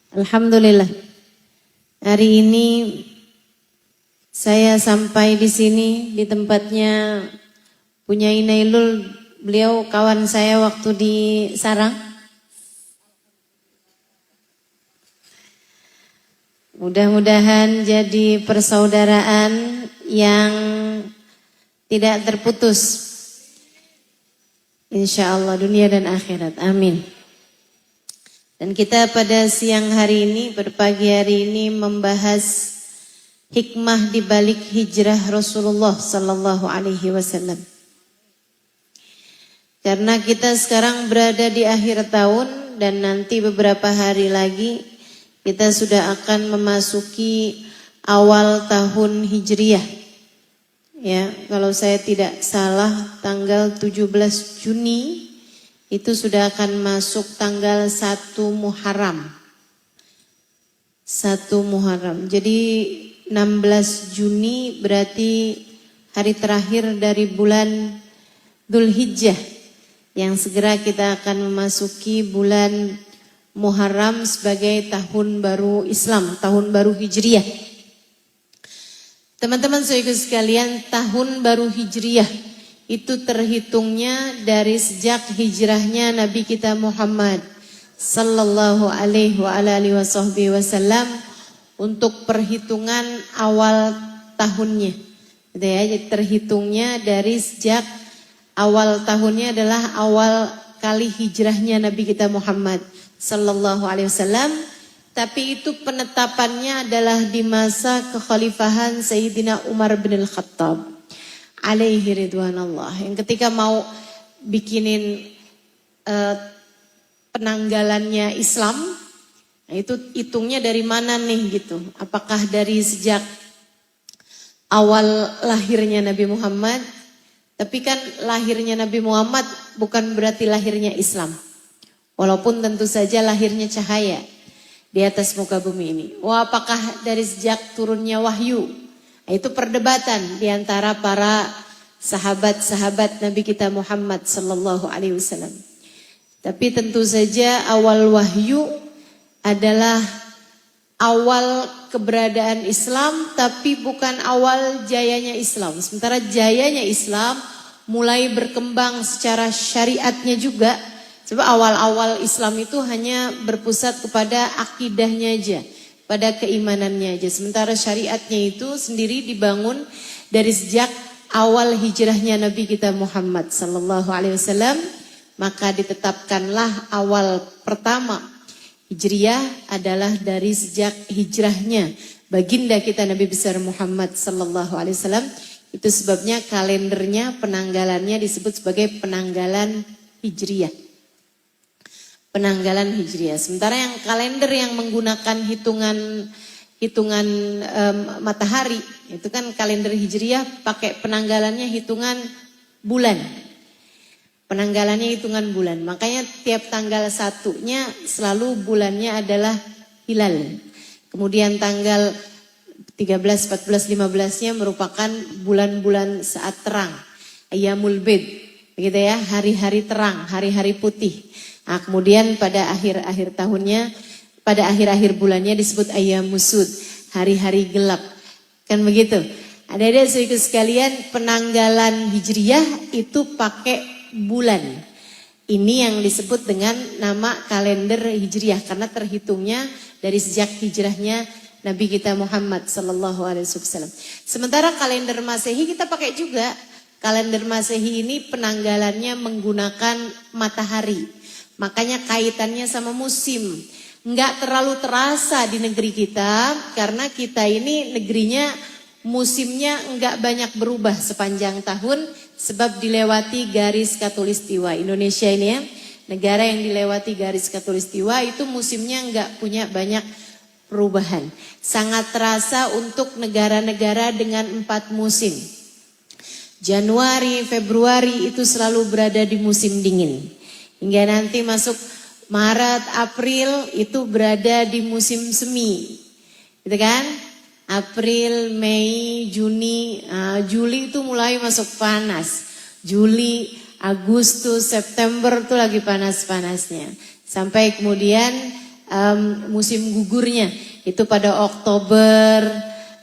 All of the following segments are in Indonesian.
Alhamdulillah. Hari ini saya sampai di sini di tempatnya punya Inailul. Beliau kawan saya waktu di Sarang. Mudah-mudahan jadi persaudaraan yang tidak terputus. Insya Allah dunia dan akhirat. Amin. Dan kita pada siang hari ini, pada pagi hari ini membahas hikmah di balik hijrah Rasulullah sallallahu alaihi wasallam. Karena kita sekarang berada di akhir tahun dan nanti beberapa hari lagi kita sudah akan memasuki awal tahun Hijriah. Ya, kalau saya tidak salah tanggal 17 Juni itu sudah akan masuk tanggal 1 Muharram. 1 Muharram. Jadi 16 Juni berarti hari terakhir dari bulan Dzulhijjah. Yang segera kita akan memasuki bulan Muharram sebagai tahun baru Islam, tahun baru Hijriah. Teman-teman saudara sekalian, tahun baru Hijriah itu terhitungnya dari sejak hijrahnya Nabi kita Muhammad sallallahu alaihi wasallam untuk perhitungan awal tahunnya. Gitu ya, jadi terhitungnya dari sejak awal tahunnya adalah awal kali hijrahnya Nabi kita Muhammad sallallahu alaihi wasallam. Tapi itu penetapannya adalah di masa kekhalifahan Sayyidina Umar bin Al-Khattab alaihi ridwanallah. Yang ketika mau bikinin penanggalannya Islam, nah itu hitungnya dari mana nih gitu. Apakah dari sejak awal lahirnya Nabi Muhammad? Tapi kan lahirnya Nabi Muhammad bukan berarti lahirnya Islam. Walaupun tentu saja lahirnya cahaya di atas muka bumi ini. Wah, apakah dari sejak turunnya wahyu? Nah, itu perdebatan di antara para sahabat-sahabat Nabi kita Muhammad sallallahu alaihi wasallam. Tapi tentu saja awal wahyu adalah awal keberadaan Islam, tapi bukan awal jayanya Islam. Sementara jayanya Islam mulai berkembang secara syariatnya juga. Sebab awal-awal Islam itu hanya berpusat kepada akidahnya aja, pada keimanannya aja. Sementara syariatnya itu sendiri dibangun dari sejak awal hijrahnya Nabi kita Muhammad sallallahu alaihi wasallam, maka ditetapkanlah awal pertama Hijriah adalah dari sejak hijrahnya baginda kita Nabi besar Muhammad sallallahu alaihi wasallam. Itu sebabnya kalendernya, penanggalannya disebut sebagai penanggalan Hijriah. Penanggalan Hijriah. Sementara yang kalender yang menggunakan hitungan matahari, itu kan kalender Hijriah pakai penanggalannya hitungan bulan. Penanggalannya hitungan bulan. Makanya tiap tanggal 1-nya selalu bulannya adalah hilal. Kemudian tanggal 13, 14, 15-nya merupakan bulan-bulan saat terang. Ayyamul bid. Begitu ya, hari-hari terang, hari-hari putih. Nah, kemudian pada akhir-akhir tahunnya, pada akhir-akhir bulannya disebut ayyamusud, hari-hari gelap. Kan begitu. Adik-adik saudara sekalian, penanggalan Hijriah itu pakai bulan. Ini yang disebut dengan nama kalender Hijriah karena terhitungnya dari sejak hijrahnya Nabi kita Muhammad sallallahu alaihi wasallam. Sementara kalender Masehi kita pakai juga. Kalender Masehi ini penanggalannya menggunakan matahari. Makanya kaitannya sama musim. Enggak terlalu terasa di negeri kita karena kita ini negerinya musimnya enggak banyak berubah sepanjang tahun sebab dilewati garis khatulistiwa. Indonesia ini ya, negara yang dilewati garis khatulistiwa itu musimnya enggak punya banyak perubahan. Sangat terasa untuk negara-negara dengan 4 musim. Januari, Februari itu selalu berada di musim dingin. Hingga nanti masuk Maret, April itu berada di musim semi. Gitu kan? April, Mei, Juni, Juli itu mulai masuk panas. Juli, Agustus, September itu lagi panas-panasnya. Sampai kemudian musim gugurnya. Itu pada Oktober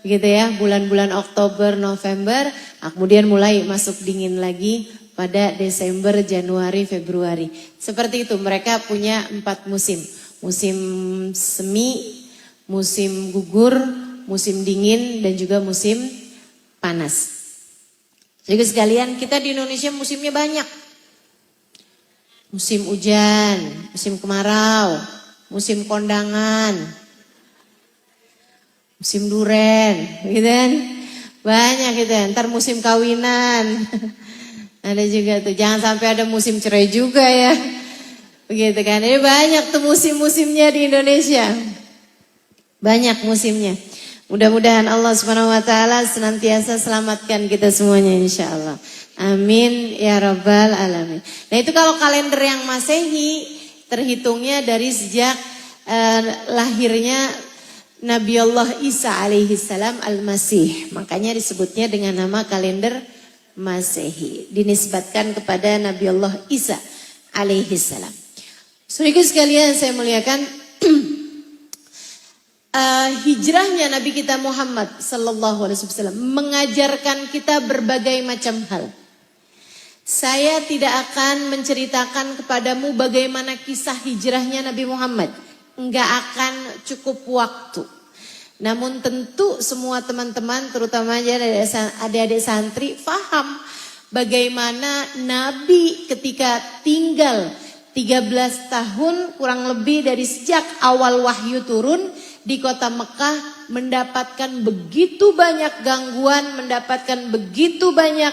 gitu ya, bulan-bulan Oktober, November, kemudian mulai masuk dingin lagi pada Desember, Januari, Februari. Seperti itu, mereka punya 4 musim. Musim semi, musim gugur, musim dingin, dan juga musim panas. Jadi sekalian, kita di Indonesia musimnya banyak. Musim hujan, musim kemarau, musim kondangan, musim duren, gitu kan? Banyak gitu ya. Ntar musim kawinan. Ada juga tuh. Jangan sampai ada musim cerai juga ya. Begitu kan. Jadi banyak tuh musim-musimnya di Indonesia. Banyak musimnya. Mudah-mudahan Allah Subhanahu wa taala senantiasa selamatkan kita semuanya insyaallah. Amin ya rabbal alamin. Nah, itu kalau kalender yang Masehi terhitungnya dari sejak lahirnya Nabi Allah Isa alaihi salam al-Masih. Makanya disebutnya dengan nama kalender Masehi. Dinisbatkan kepada Nabi Allah Isa alaihi salam. Saudara sekalian saya muliakan, hijrahnya Nabi kita Muhammad sallallahu alaihi wasallam mengajarkan kita berbagai macam hal. Saya tidak akan menceritakan kepadamu bagaimana kisah hijrahnya Nabi Muhammad. Enggak akan cukup waktu. Namun tentu semua teman-teman, terutama adik-adik santri, paham bagaimana Nabi ketika tinggal 13 tahun kurang lebih dari sejak awal wahyu turun di kota Mekah, mendapatkan begitu banyak gangguan, mendapatkan begitu banyak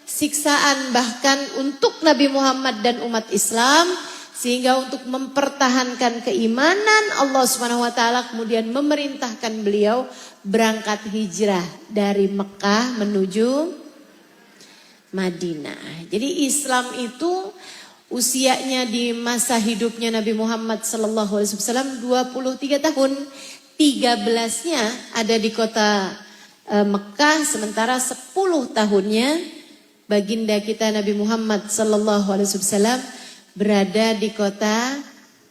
siksaan bahkan untuk Nabi Muhammad dan umat Islam, sehingga untuk mempertahankan keimanan Allah Subhanahu wa taala kemudian memerintahkan beliau berangkat hijrah dari Mekah menuju Madinah. Jadi Islam itu usianya di masa hidupnya Nabi Muhammad sallallahu alaihi wasallam 23 tahun. 13-nya ada di kota Mekah, sementara 10 tahunnya baginda kita Nabi Muhammad sallallahu alaihi wasallam berada di kota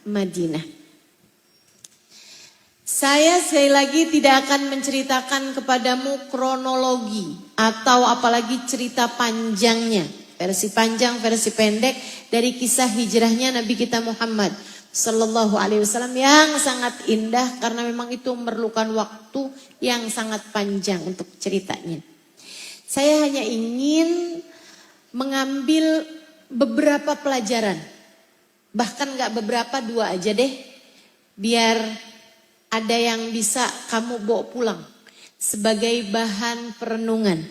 Madinah. Saya sekali lagi tidak akan menceritakan kepadamu kronologi atau apalagi cerita panjangnya, versi panjang, versi pendek dari kisah hijrahnya Nabi kita Muhammad sallallahu alaihi wasallam yang sangat indah, karena memang itu memerlukan waktu yang sangat panjang untuk ceritanya. Saya hanya ingin mengambil beberapa pelajaran, bahkan gak beberapa, 2 aja deh, biar ada yang bisa kamu bawa pulang sebagai bahan perenungan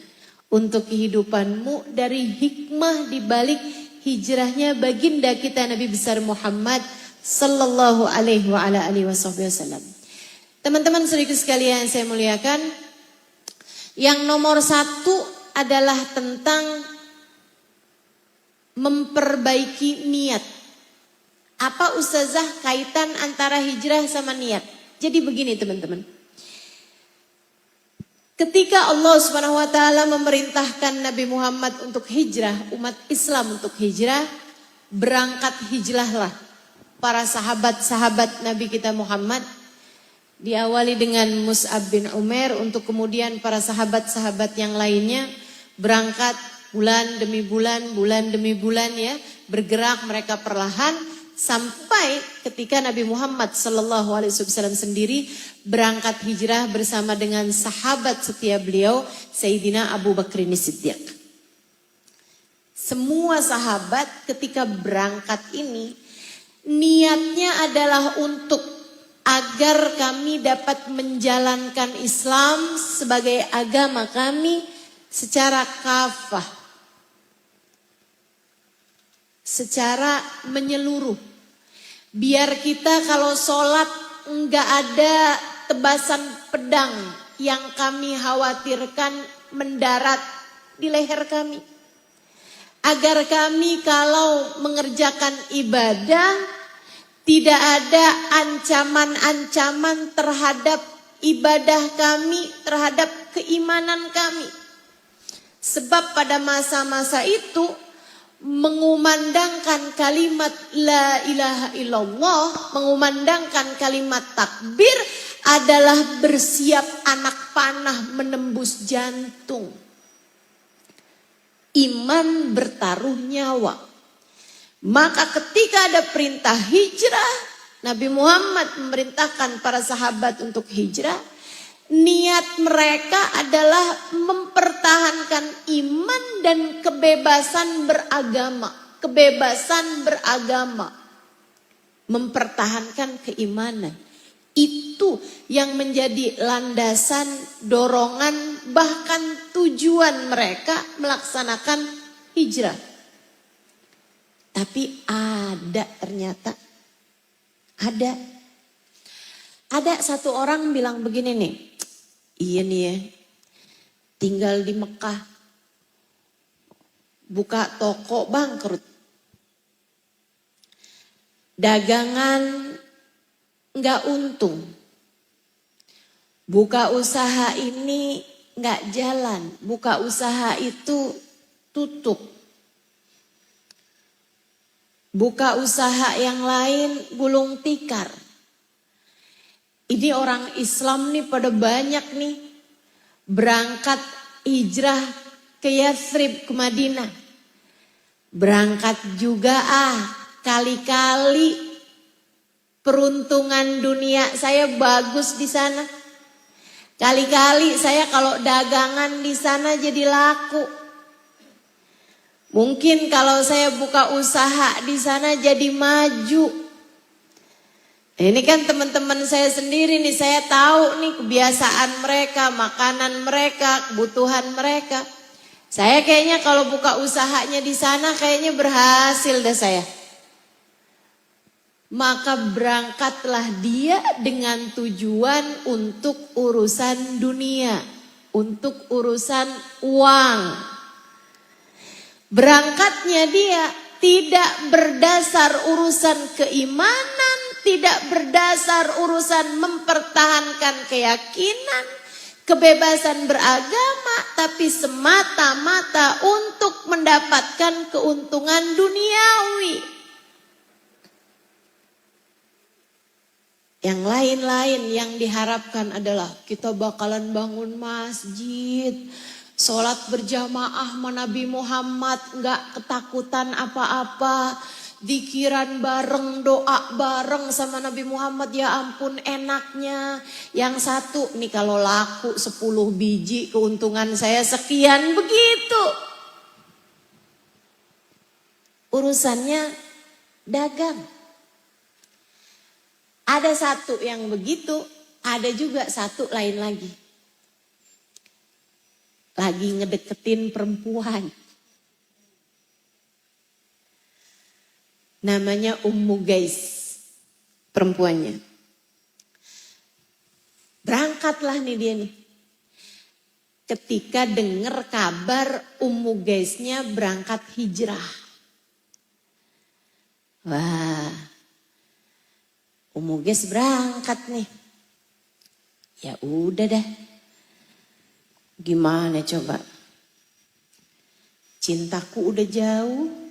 untuk kehidupanmu dari hikmah di balik hijrahnya baginda kita Nabi besar Muhammad sallallahu alaihi wa ala alihi wasallam. Teman-teman saudara sekalian saya muliakan, yang nomor 1 adalah tentang memperbaiki niat. Apa ustazah kaitan antara hijrah sama niat? Jadi begini teman-teman. Ketika Allah Subhanahu wa taala memerintahkan Nabi Muhammad untuk hijrah, umat Islam untuk hijrah, berangkat hijrahlah para sahabat-sahabat Nabi kita Muhammad. Diawali dengan Mus'ab bin Umair, untuk kemudian para sahabat-sahabat yang lainnya berangkat bulan demi bulan ya, bergerak mereka perlahan sampai ketika Nabi Muhammad sallallahu alaihi wasallam sendiri berangkat hijrah bersama dengan sahabat setia beliau Sayyidina Abu Bakrin Siddiq. Semua sahabat ketika berangkat ini niatnya adalah untuk agar kami dapat menjalankan Islam sebagai agama kami secara kafah, secara menyeluruh. Biar kita kalau sholat enggak ada tebasan pedang yang kami khawatirkan mendarat di leher kami. Agar kami kalau mengerjakan ibadah tidak ada ancaman-ancaman terhadap ibadah kami, terhadap keimanan kami. Sebab pada masa-masa itu mengumandangkan kalimat la ilaha illallah, mengumandangkan kalimat takbir adalah bersiap anak panah menembus jantung. Iman bertaruh nyawa. Maka ketika ada perintah hijrah, Nabi Muhammad memerintahkan para sahabat untuk hijrah. Niat mereka adalah mempertahankan iman dan kebebasan beragama. Kebebasan beragama. Mempertahankan keimanan. Itu yang menjadi landasan, dorongan, bahkan tujuan mereka melaksanakan hijrah. Tapi ada ternyata. Ada satu orang bilang begini nih. Iya nih ya, tinggal di Mekah, buka toko bangkrut. Dagangan nggak untung. Buka usaha ini nggak jalan, buka usaha itu tutup. Buka usaha yang lain gulung tikar. Ini orang Islam nih pada banyak nih berangkat hijrah ke Yathrib, ke Madinah. Berangkat juga kali-kali peruntungan dunia saya bagus di sana. Kali-kali saya kalau dagangan di sana jadi laku. Mungkin kalau saya buka usaha di sana jadi maju. Ini kan teman-teman saya sendiri nih, saya tahu nih kebiasaan mereka, makanan mereka, kebutuhan mereka. Saya kayaknya kalau buka usahanya di sana kayaknya berhasil dah saya. Maka berangkatlah dia dengan tujuan untuk urusan dunia, untuk urusan uang. Berangkatnya dia tidak berdasar urusan keimanan, tidak berdasar urusan mempertahankan keyakinan, kebebasan beragama, tapi semata-mata untuk mendapatkan keuntungan duniawi. Yang lain-lain yang diharapkan adalah kita bakalan bangun masjid, sholat berjamaah sama Nabi Muhammad, gak ketakutan apa-apa. Dikiran bareng, doa bareng sama Nabi Muhammad, ya ampun enaknya. Yang satu, nih kalau laku 10 biji keuntungan saya sekian, begitu. Urusannya dagang. Ada satu yang begitu, ada juga satu lain lagi. Lagi ngedeketin perempuan. Namanya Ummu Gais, perempuannya. Berangkatlah nih dia nih. Ketika dengar kabar Ummu Gaisnya berangkat hijrah. Wah, Ummu Gais berangkat nih. Ya udah dah. Gimana coba? Cintaku udah jauh.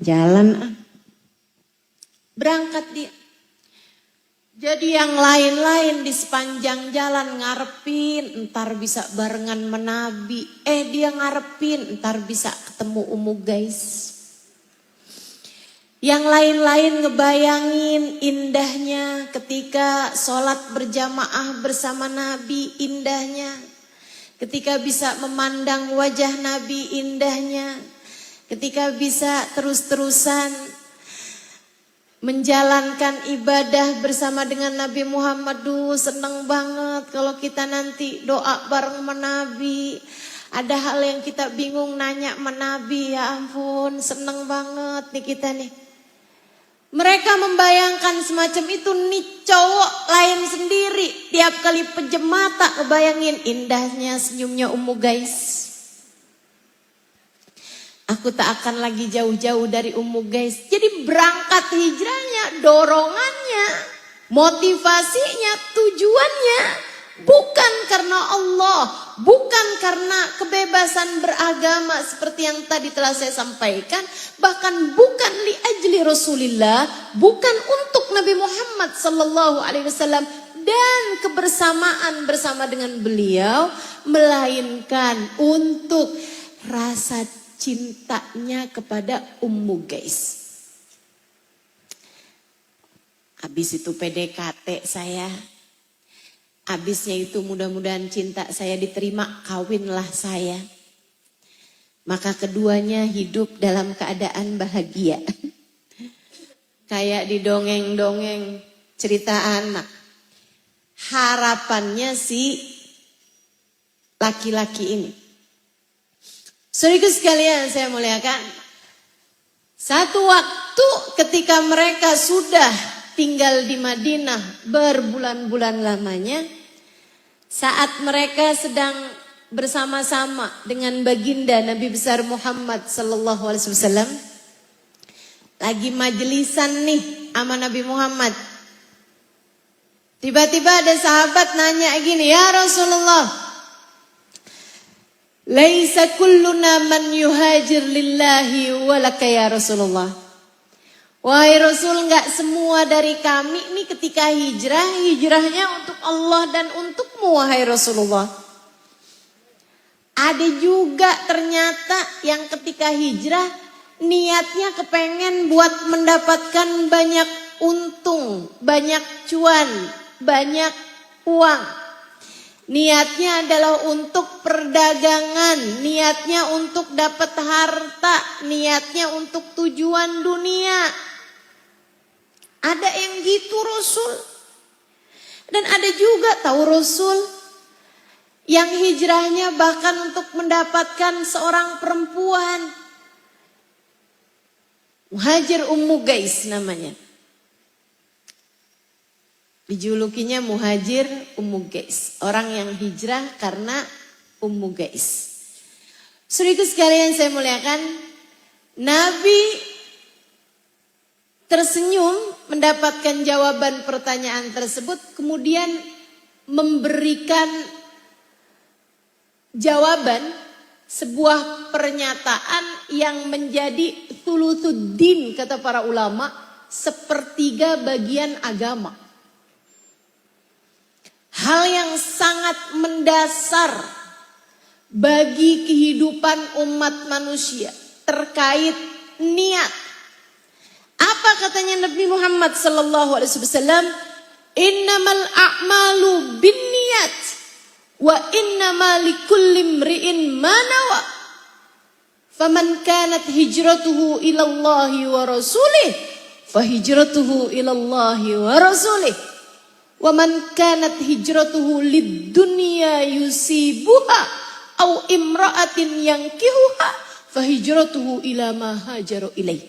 Jalan berangkat dia. Jadi yang lain-lain di sepanjang jalan ngarepin entar bisa barengan menabi. Dia ngarepin entar bisa ketemu Ummu Gais. Yang lain-lain ngebayangin indahnya ketika sholat berjamaah bersama Nabi, indahnya. Ketika bisa memandang wajah Nabi, indahnya. Ketika bisa terus-terusan menjalankan ibadah bersama dengan Nabi Muhammad. Seneng banget kalau kita nanti doa bareng sama Nabi. Ada hal yang kita bingung nanya sama Nabi, ya ampun seneng banget nih kita nih. Mereka membayangkan semacam itu, nih cowok lain sendiri. Tiap kali pejam mata kebayangin indahnya senyumnya Ummu Gais. Aku tak akan lagi jauh-jauh dari Ummu Gais. Jadi berangkat hijrahnya, dorongannya, motivasinya, tujuannya Bukan karena Allah, bukan karena kebebasan beragama seperti yang tadi telah saya sampaikan, bahkan bukan li ajli Rasulillah, bukan untuk Nabi Muhammad sallallahu alaihi wasallam dan kebersamaan bersama dengan beliau, melainkan untuk rasa cintanya kepada Ummu Qais. Habis itu PDKT saya. Habisnya itu mudah-mudahan cinta saya diterima, kawinlah saya. Maka keduanya hidup dalam keadaan bahagia. Kayak di dongeng-dongeng cerita anak. Harapannya si laki-laki ini. Saudaraku sekalian saya muliakan. Satu waktu ketika mereka sudah tinggal di Madinah berbulan-bulan lamanya, saat mereka sedang bersama-sama dengan baginda Nabi besar Muhammad sallallahu alaihi wasallam, lagi majelisan nih sama Nabi Muhammad. Tiba-tiba ada sahabat nanya gini, "Ya Rasulullah, laisa kulluna man yuhajir lillahi walaka ya Rasulullah." Wahai Rasul, enggak semua dari kami ini ketika hijrahnya untuk Allah dan untukmu wahai Rasulullah. Ada juga ternyata yang ketika hijrah niatnya kepengen buat mendapatkan banyak untung, banyak cuan, banyak uang. Niatnya adalah untuk perdagangan, niatnya untuk dapat harta, niatnya untuk tujuan dunia. Ada yang gitu Rasul. Dan ada juga tahu Rasul yang hijrahnya bahkan untuk mendapatkan seorang perempuan. Muhajir Ummu Qais namanya. Dijulukinya Muhajir Ummu Qais. Orang yang hijrah karena Ummu Qais. Saudaraku sekalian saya muliakan, Nabi tersenyum mendapatkan jawaban pertanyaan tersebut, kemudian memberikan jawaban sebuah pernyataan yang menjadi thuluthuddin kata para ulama, sepertiga bagian agama. Hal yang sangat mendasar bagi kehidupan umat manusia terkait niat. Apa katanya Nabi Muhammad sallallahu alaihi wasallam? Innamal a'malu binniyat wa innamal likulli imri'in ma nawa. Faman kanat hijratuhu ila Allah wa rasulih fahijratuhu ila Allah wa rasulih. Wa man kanat hijratuhu lid-dunya yusibuha au imra'atin yankihuha fahijratuhu ila ma hajaru ilaih.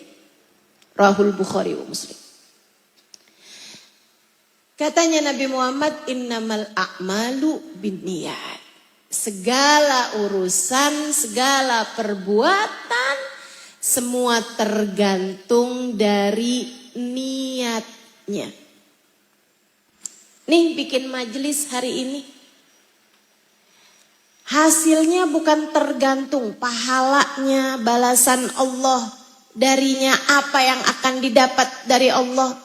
Rahul Bukhari wa Muslim. Katanya Nabi Muhammad, innamal a'malu binniyat. Segala urusan, segala perbuatan, semua tergantung dari niatnya. Nih bikin majelis hari ini. Hasilnya bukan tergantung pahalanya, balasan Allah. Darinya apa yang akan didapat dari Allah.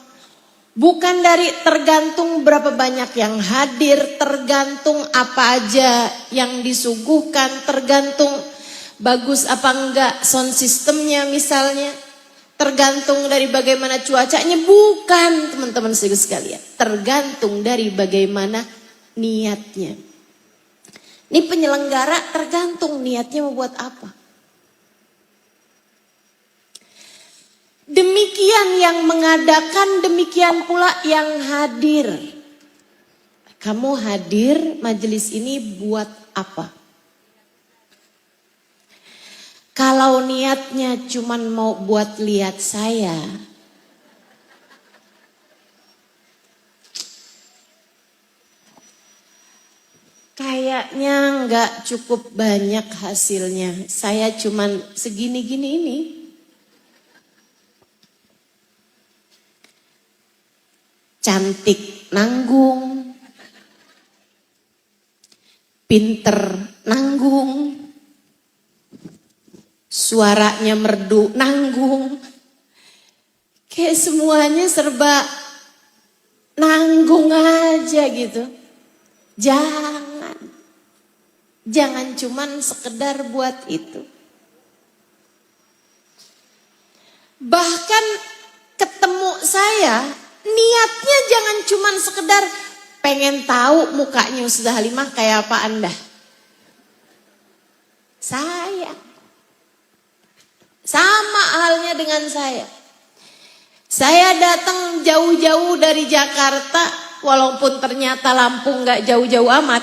Bukan dari tergantung berapa banyak yang hadir, tergantung apa aja yang disuguhkan, tergantung bagus apa enggak sound systemnya misalnya, tergantung dari bagaimana cuacanya. Bukan teman-teman sekalian, tergantung dari bagaimana niatnya. Ini penyelenggara tergantung niatnya mau buat apa. Demikian yang mengadakan, demikian pula yang hadir. Kamu hadir majelis ini buat apa? Kalau niatnya cuman mau buat lihat saya, kayaknya nggak cukup banyak hasilnya. Saya cuman segini-gini ini. Cantik nanggung, pinter nanggung, suaranya merdu nanggung. Kayak semuanya serba nanggung aja gitu. Jangan cuman sekedar buat itu. Bahkan ketemu saya, niatnya jangan cuman sekedar pengen tahu mukanya Ustazah Halimah kayak apa Anda. Saya. Sama halnya dengan saya. Saya datang jauh-jauh dari Jakarta, walaupun ternyata Lampung gak jauh-jauh amat.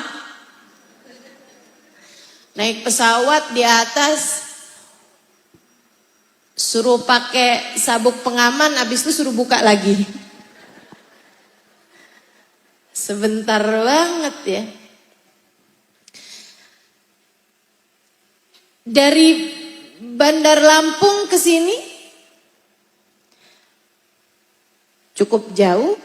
Naik pesawat di atas, suruh pakai sabuk pengaman, habis itu suruh buka lagi. Sebentar banget ya. Dari Bandar Lampung ke sini cukup jauh.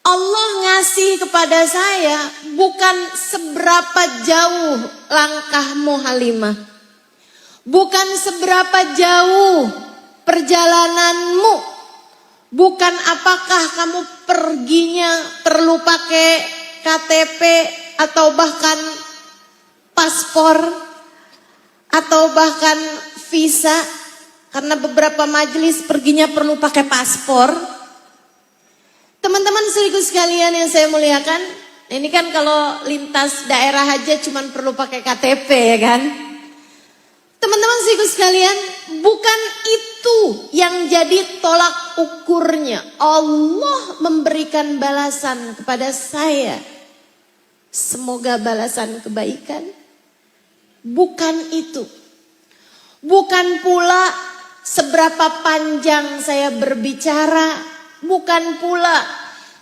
Allah ngasih kepada saya bukan seberapa jauh langkahmu Halimah. Bukan seberapa jauh perjalananmu. Bukan apakah kamu perginya perlu pakai KTP atau bahkan paspor atau bahkan visa. Karena beberapa majelis perginya perlu pakai paspor. Teman-teman serius sekalian yang saya muliakan, ini kan kalau lintas daerah aja cuman perlu pakai KTP ya kan. Teman-teman serius sekalian, bukan itu yang jadi tolak ukurnya. Allah memberikan balasan kepada saya. Semoga balasan kebaikan. Bukan itu. Bukan pula seberapa panjang saya berbicara. Bukan pula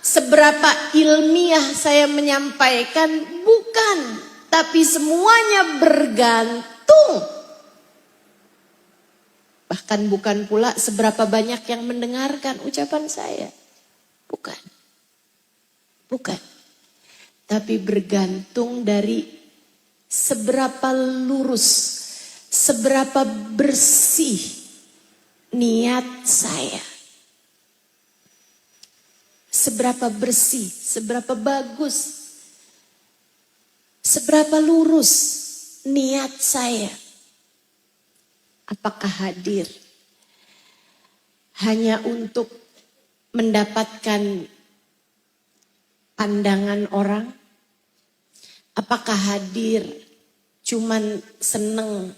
seberapa ilmiah saya menyampaikan, bukan. Tapi semuanya bergantung. Bahkan bukan pula seberapa banyak yang mendengarkan ucapan saya. Bukan. Bukan. Tapi bergantung dari seberapa lurus, seberapa bersih niat saya. Seberapa bersih, seberapa bagus, seberapa lurus niat saya. Apakah hadir hanya untuk mendapatkan pandangan orang? Apakah hadir cuman seneng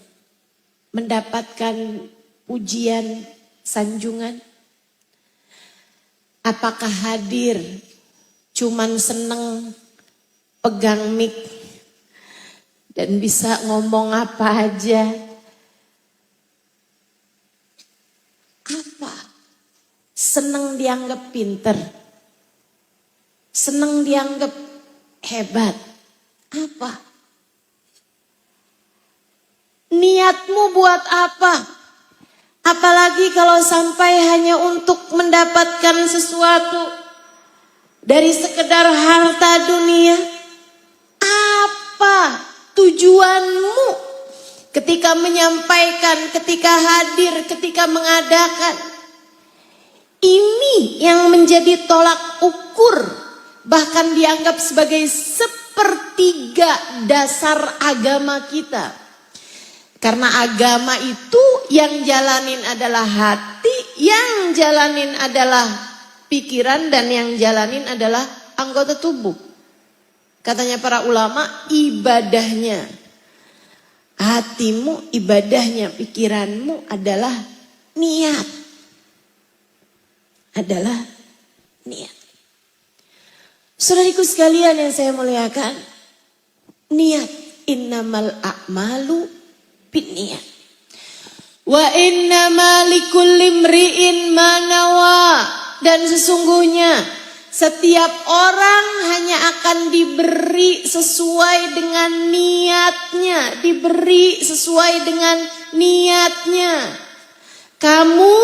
mendapatkan pujian, sanjungan? Apakah hadir cuman seneng pegang mic dan bisa ngomong apa aja? Apa? Seneng dianggap pinter? Seneng dianggap hebat? Apa? Niatmu buat apa? Apalagi kalau sampai hanya untuk mendapatkan sesuatu dari sekedar harta dunia. Apa tujuanmu ketika menyampaikan, ketika hadir, ketika mengadakan? Ini yang menjadi tolak ukur, bahkan dianggap sebagai sepertiga dasar agama kita. Karena agama itu yang jalanin adalah hati, yang jalanin adalah pikiran, dan yang jalanin adalah anggota tubuh. Katanya para ulama, ibadahnya hatimu, ibadahnya pikiranmu adalah niat. Adalah niat. Saudariku sekalian yang saya muliakan, niat, innamal a'malu niat. Wa innama likulli imri'in ma nawa, dan sesungguhnya setiap orang hanya akan diberi sesuai dengan niatnya, diberi sesuai dengan niatnya. Kamu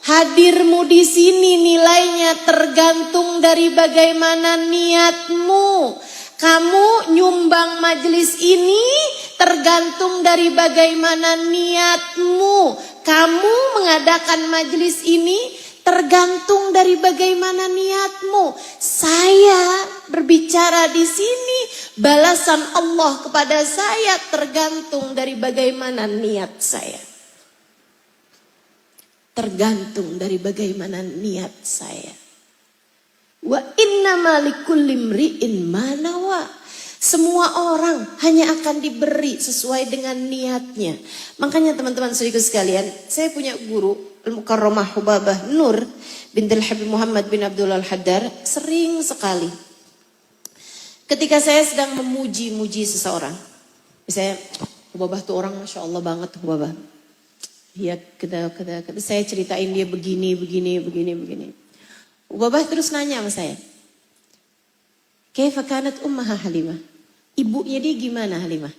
Hadirmu di sini nilainya tergantung dari bagaimana niatmu. Kamu nyumbang majelis ini tergantung dari bagaimana niatmu. Kamu mengadakan majelis ini tergantung dari bagaimana niatmu. Saya berbicara di sini, balasan Allah kepada saya tergantung dari bagaimana niat saya. Tergantung dari bagaimana niat saya. Wa innama likulli imri'in ma nawa. Semua orang hanya akan diberi sesuai dengan niatnya. Makanya teman-teman saudaraku sekalian, saya punya guru Al-Mukarramah Hubabah Nur bintul Habib Muhammad bin Abdullah Al-Haddar, sering sekali ketika saya sedang memuji-muji seseorang. Misalnya, Hubabah tuh orang Masya Allah banget Hubabah. Ya, saya ceritain dia begini. Hubabah terus nanya sama saya, kaifa kanat ummaha Halimah? Ibunya dia gimana Halimah?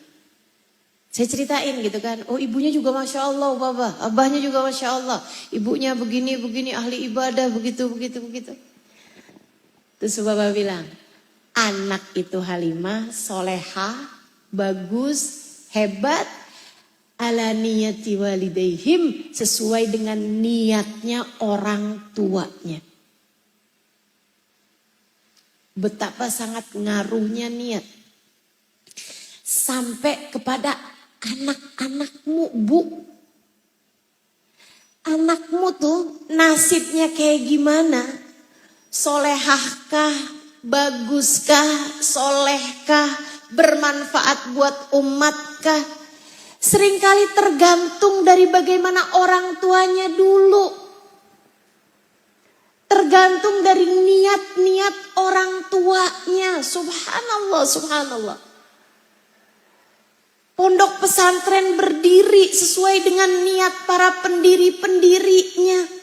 Saya ceritain gitu kan. Oh, ibunya juga Masya Allah Hubabah. Abahnya juga Masya Allah. Ibunya begini, ahli ibadah, begitu. Terus Hubabah bilang, anak itu Halimah, solehah, bagus, hebat, ala niyati walidaihim, sesuai dengan niatnya orang tuanya. Betapa sangat ngaruhnya niat. Sampai kepada anak-anakmu, Bu. Anakmu tuh nasibnya kayak gimana? Solehahkah, baguskah, solehkah, bermanfaat buat umatkah? Seringkali tergantung dari bagaimana orang tuanya dulu. Tergantung dari niat-niat orang tuanya. Subhanallah. Pondok pesantren berdiri sesuai dengan niat para pendiri-pendirinya.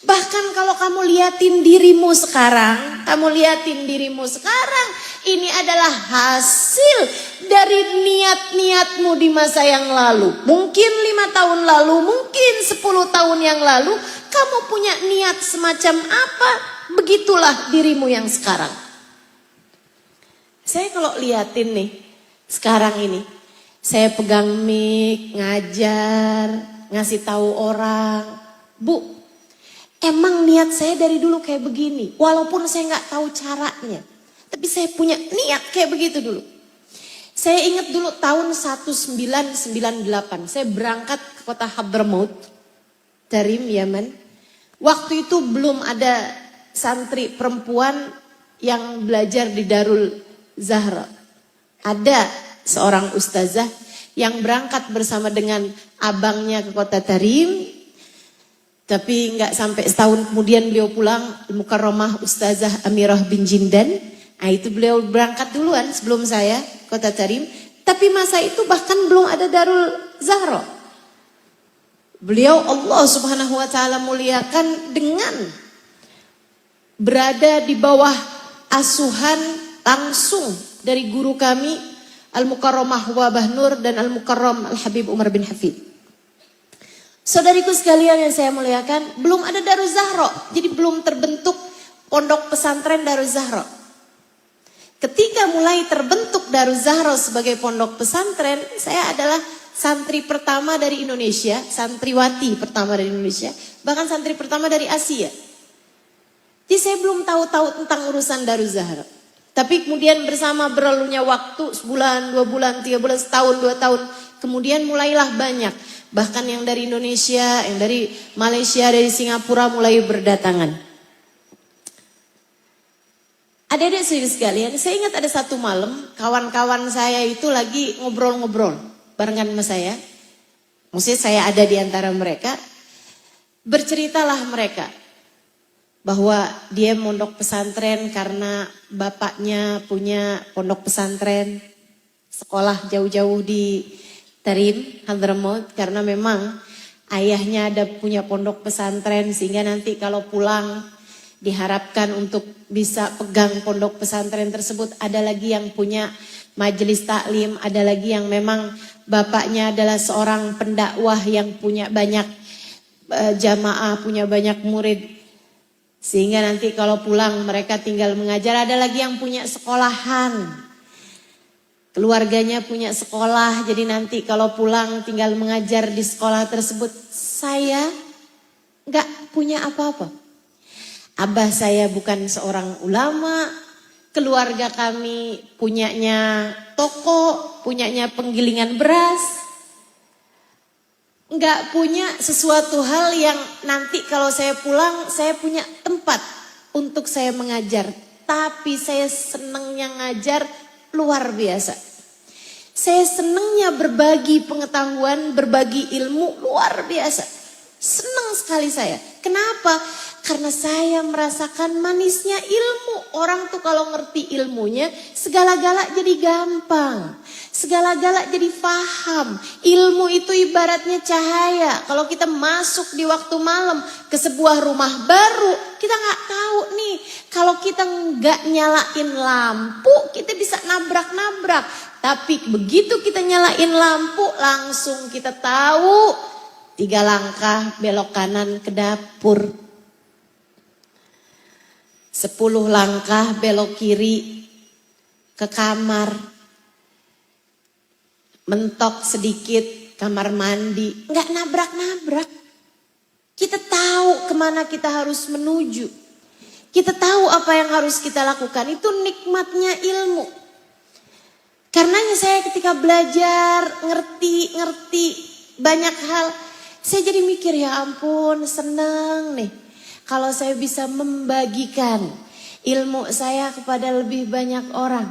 Bahkan kalau kamu liatin dirimu sekarang, ini adalah hasil dari niat-niatmu di masa yang lalu. Mungkin 5 tahun lalu, mungkin 10 tahun yang lalu, kamu punya niat semacam apa? Begitulah dirimu yang sekarang. Saya kalau liatin nih, sekarang ini, saya pegang mic, ngajar, ngasih tahu orang, Bu, emang niat saya dari dulu kayak begini. Walaupun saya nggak tahu caranya, tapi saya punya niat kayak begitu dulu. Saya ingat dulu tahun 1998, saya berangkat ke kota Hadramaut dari Yaman. Waktu itu belum ada santri perempuan yang belajar di Darul Zahra. Ada seorang ustazah yang berangkat bersama dengan abangnya ke kota Tarim. Tapi nggak sampai setahun kemudian beliau pulang, Al-Mukarramah Ustazah Amirah bin Jindan. Nah itu beliau berangkat duluan sebelum saya kota Tarim. Tapi masa itu bahkan belum ada Darul Zahra. Beliau Allah Subhanahu wa taala muliakan dengan berada di bawah asuhan langsung dari guru kami Al-Mukarramah Hubabah Nur dan Al-Mukarram Al-Habib Umar bin Hafid. Saudariku sekalian yang saya muliakan, belum ada Darul Zahra, jadi belum terbentuk pondok pesantren Darul Zahra. Ketika mulai terbentuk Darul Zahra sebagai pondok pesantren, saya adalah santri pertama dari Indonesia, santriwati pertama dari Indonesia, bahkan santri pertama dari Asia. Jadi saya belum tahu tentang urusan Darul Zahra. Tapi kemudian bersama berlalunya waktu, sebulan, 2 bulan, 3 bulan, setahun, 2 tahun, kemudian mulailah banyak. Bahkan yang dari Indonesia, yang dari Malaysia, dari Singapura mulai berdatangan. Adik-adik sekalian, saya ingat ada satu malam, kawan-kawan saya itu lagi ngobrol-ngobrol barengan sama saya. Maksudnya saya ada di antara mereka. Berceritalah mereka bahwa dia mondok pesantren karena bapaknya punya pondok pesantren. Sekolah jauh-jauh di Tarim, Hadramaut, karena memang ayahnya ada punya pondok pesantren sehingga nanti kalau pulang diharapkan untuk bisa pegang pondok pesantren tersebut. Ada lagi yang punya majelis taklim, ada lagi yang memang bapaknya adalah seorang pendakwah yang punya banyak jamaah, punya banyak murid. Sehingga nanti kalau pulang mereka tinggal mengajar. Ada lagi yang punya sekolahan. Keluarganya punya sekolah, jadi nanti kalau pulang tinggal mengajar di sekolah tersebut. Saya gak punya apa-apa. Abah saya bukan seorang ulama, keluarga kami punyanya toko, punyanya penggilingan beras. Gak punya sesuatu hal yang nanti kalau saya pulang, saya punya tempat untuk saya mengajar. Tapi saya senangnya ngajar luar biasa. Saya senangnya berbagi pengetahuan, berbagi ilmu luar biasa. Senang sekali saya. Kenapa? Karena saya merasakan manisnya ilmu. Orang tuh kalau ngerti ilmunya, segala-gala jadi gampang. Segala-gala jadi faham. Ilmu itu ibaratnya cahaya. Kalau kita masuk di waktu malam ke sebuah rumah baru, kita nggak tahu nih. Kalau kita nggak nyalain lampu, kita bisa nabrak-nabrak. Tapi begitu kita nyalain lampu, langsung kita tahu 3 langkah belok kanan ke dapur. 10 langkah belok kiri ke kamar. Mentok sedikit kamar mandi. Nggak nabrak-nabrak. Kita tahu kemana kita harus menuju. Kita tahu apa yang harus kita lakukan. Itu nikmatnya ilmu. Karenanya saya ketika belajar, ngerti banyak hal. Saya jadi mikir, ya ampun, senang nih. Kalau saya bisa membagikan ilmu saya kepada lebih banyak orang.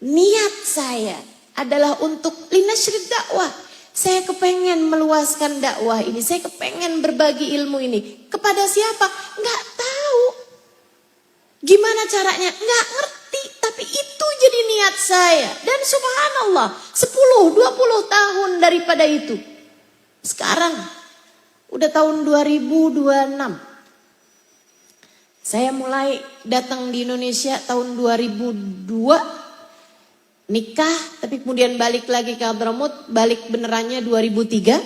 Niat saya adalah untuk linasyrid dakwah. Saya kepengen meluaskan dakwah ini. Saya kepengen berbagi ilmu ini. Kepada siapa? Nggak tahu. Gimana caranya? Nggak ngerti. Tapi itu jadi niat saya. Dan subhanallah, 10-20 tahun daripada itu. Sekarang udah tahun 2026. Saya mulai datang di Indonesia tahun 2002. Nikah, tapi kemudian balik lagi ke Hadramut. Balik benerannya 2003.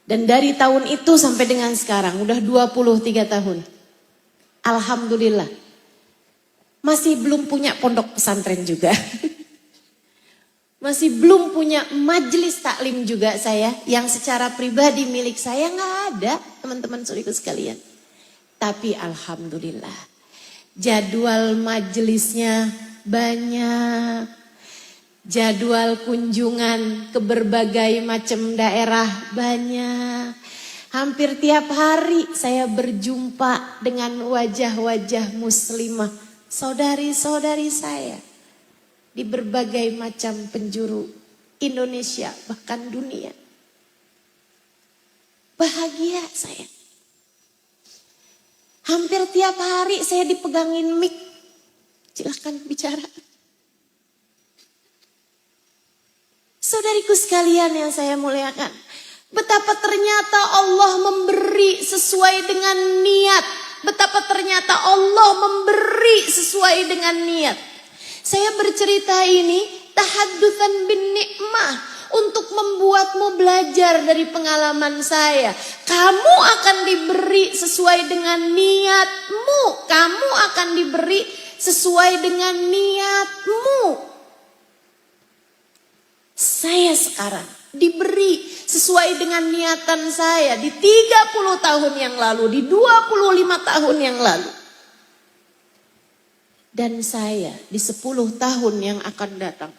Dan dari tahun itu sampai dengan sekarang, udah 23 tahun. Alhamdulillah. Masih belum punya pondok pesantren juga. Masih belum punya majelis taklim juga saya. Yang secara pribadi milik saya nggak ada, teman-teman saudaraku sekalian. Tapi alhamdulillah. Jadwal majelisnya banyak. Jadwal kunjungan ke berbagai macam daerah banyak. Hampir tiap hari saya berjumpa dengan wajah-wajah muslimah. Saudari-saudari saya di berbagai macam penjuru Indonesia bahkan dunia. Bahagia saya. Hampir tiap hari saya dipegangin mic. Silahkan bicara. Saudariku sekalian yang saya muliakan. Betapa ternyata Allah memberi sesuai dengan niat. Betapa ternyata Allah memberi sesuai dengan niat. Saya bercerita ini tahaddusan bin nikmah untuk membuatmu belajar dari pengalaman saya. Kamu akan diberi sesuai dengan niatmu. Kamu akan diberi sesuai dengan niatmu. Saya sekarang diberi sesuai dengan niatan saya di 30 tahun yang lalu, di 25 tahun yang lalu. Dan saya di 10 tahun yang akan datang,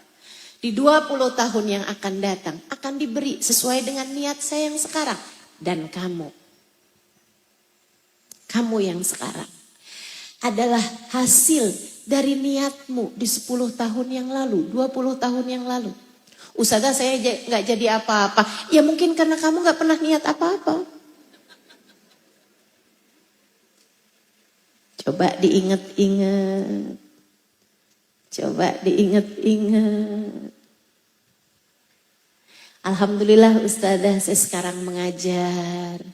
di 20 tahun yang akan datang, akan diberi sesuai dengan niat saya yang sekarang. Dan kamu yang sekarang adalah hasil dari niatmu di 10 tahun yang lalu, 20 tahun yang lalu. Ustazah saya gak jadi apa-apa. Ya mungkin karena kamu gak pernah niat apa-apa. Coba diingat-ingat. Coba diingat-ingat. Alhamdulillah Ustazah saya sekarang mengajar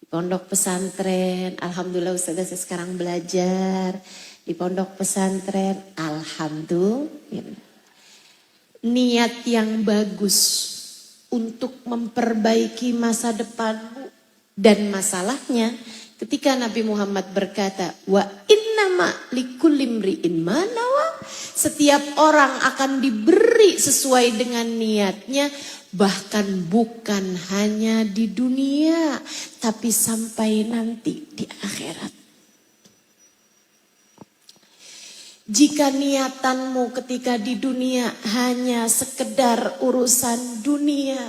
di pondok pesantren. Alhamdulillah Ustazah saya sekarang belajar di pondok pesantren. Alhamdulillah. Niat yang bagus untuk memperbaiki masa depanmu. Dan masalahnya ketika Nabi Muhammad berkata, wa innama likulli imri'in ma nawa, setiap orang akan diberi sesuai dengan niatnya, bahkan bukan hanya di dunia, tapi sampai nanti di akhirat. Jika niatanmu ketika di dunia hanya sekedar urusan dunia,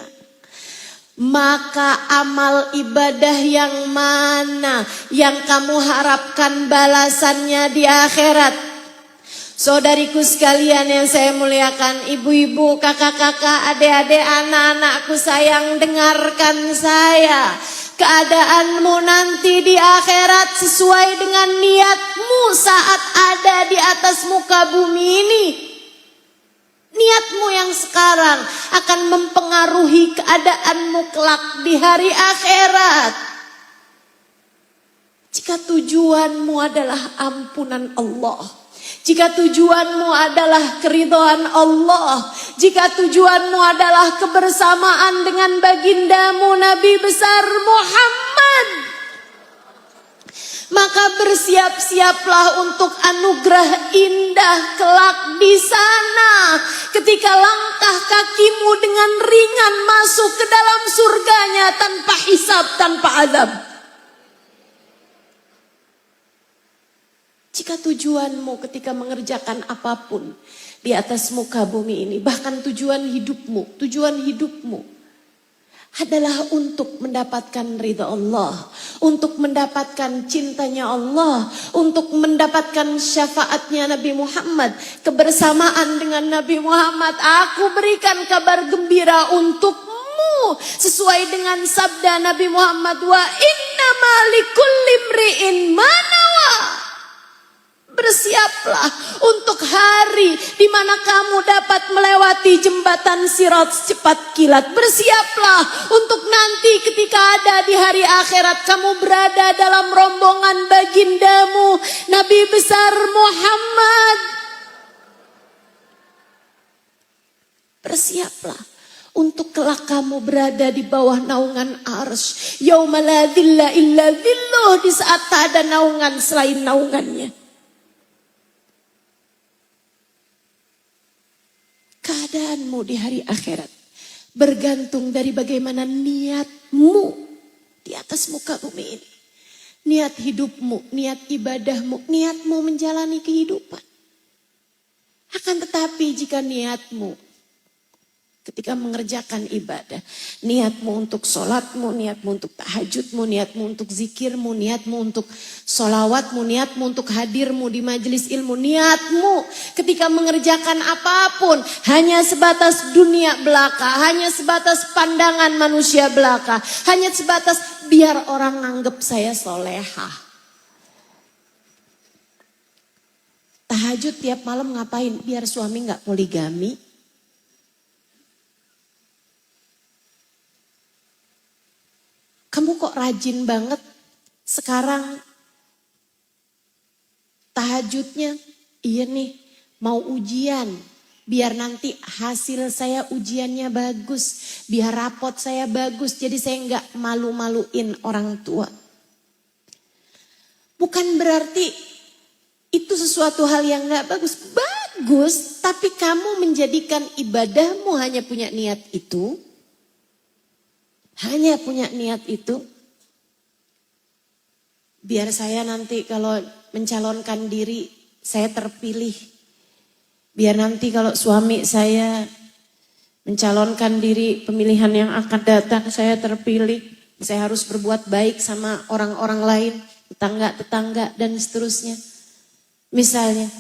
maka amal ibadah yang mana yang kamu harapkan balasannya di akhirat? Saudariku sekalian yang saya muliakan, ibu-ibu, kakak-kakak, adik-adik, anak-anakku sayang, dengarkan saya. Keadaanmu nanti di akhirat sesuai dengan niatmu saat ada di atas muka bumi ini. Niatmu yang sekarang akan mempengaruhi keadaanmu kelak di hari akhirat. Jika tujuanmu adalah ampunan Allah, jika tujuanmu adalah keridhaan Allah, jika tujuanmu adalah kebersamaan dengan bagindamu Nabi besar Muhammad, maka bersiap-siaplah untuk anugerah indah kelak di sana. Ketika langkah kakimu dengan ringan masuk ke dalam surganya tanpa hisab, tanpa azab. Jika tujuanmu ketika mengerjakan apapun di atas muka bumi ini, bahkan tujuan hidupmu adalah untuk mendapatkan ridha Allah, untuk mendapatkan cintanya Allah, untuk mendapatkan syafaatnya Nabi Muhammad, kebersamaan dengan Nabi Muhammad. Aku berikan kabar gembira untukmu sesuai dengan sabda Nabi Muhammad, wa innama likulli imri'in ma nawa. Bersiaplah untuk hari di mana kamu dapat melewati jembatan Sirat cepat kilat. Bersiaplah untuk nanti ketika ada di hari akhirat kamu berada dalam rombongan bagindamu Nabi besar Muhammad. Bersiaplah untuk kelak kamu berada di bawah naungan arsy. Yauma la dhilla illa dhilluh, di saat tak ada naungan selain naungannya. Keadaanmu di hari akhirat bergantung dari bagaimana niatmu di atas muka bumi ini. Niat hidupmu, niat ibadahmu, niatmu menjalani kehidupan. Akan tetapi jika niatmu ketika mengerjakan ibadah, niatmu untuk sholatmu, niatmu untuk tahajudmu, niatmu untuk zikirmu, niatmu untuk sholawatmu, niatmu untuk hadirmu di majelis ilmu, niatmu ketika mengerjakan apapun hanya sebatas dunia belaka, hanya sebatas pandangan manusia belaka, hanya sebatas biar orang anggap saya solehah. Tahajud tiap malam ngapain? Biar suami gak poligami. Kamu kok rajin banget sekarang tahajudnya? Iya nih, mau ujian. Biar nanti hasil saya ujiannya bagus. Biar rapot saya bagus. Jadi saya nggak malu-maluin orang tua. Bukan berarti itu sesuatu hal yang nggak bagus. Bagus, tapi kamu menjadikan ibadahmu hanya punya niat itu. Hanya punya niat itu. Biar saya nanti kalau mencalonkan diri, saya terpilih. Biar nanti kalau suami saya mencalonkan diri pemilihan yang akan datang, saya terpilih. Saya harus berbuat baik sama orang-orang lain, tetangga-tetangga dan seterusnya. Misalnya,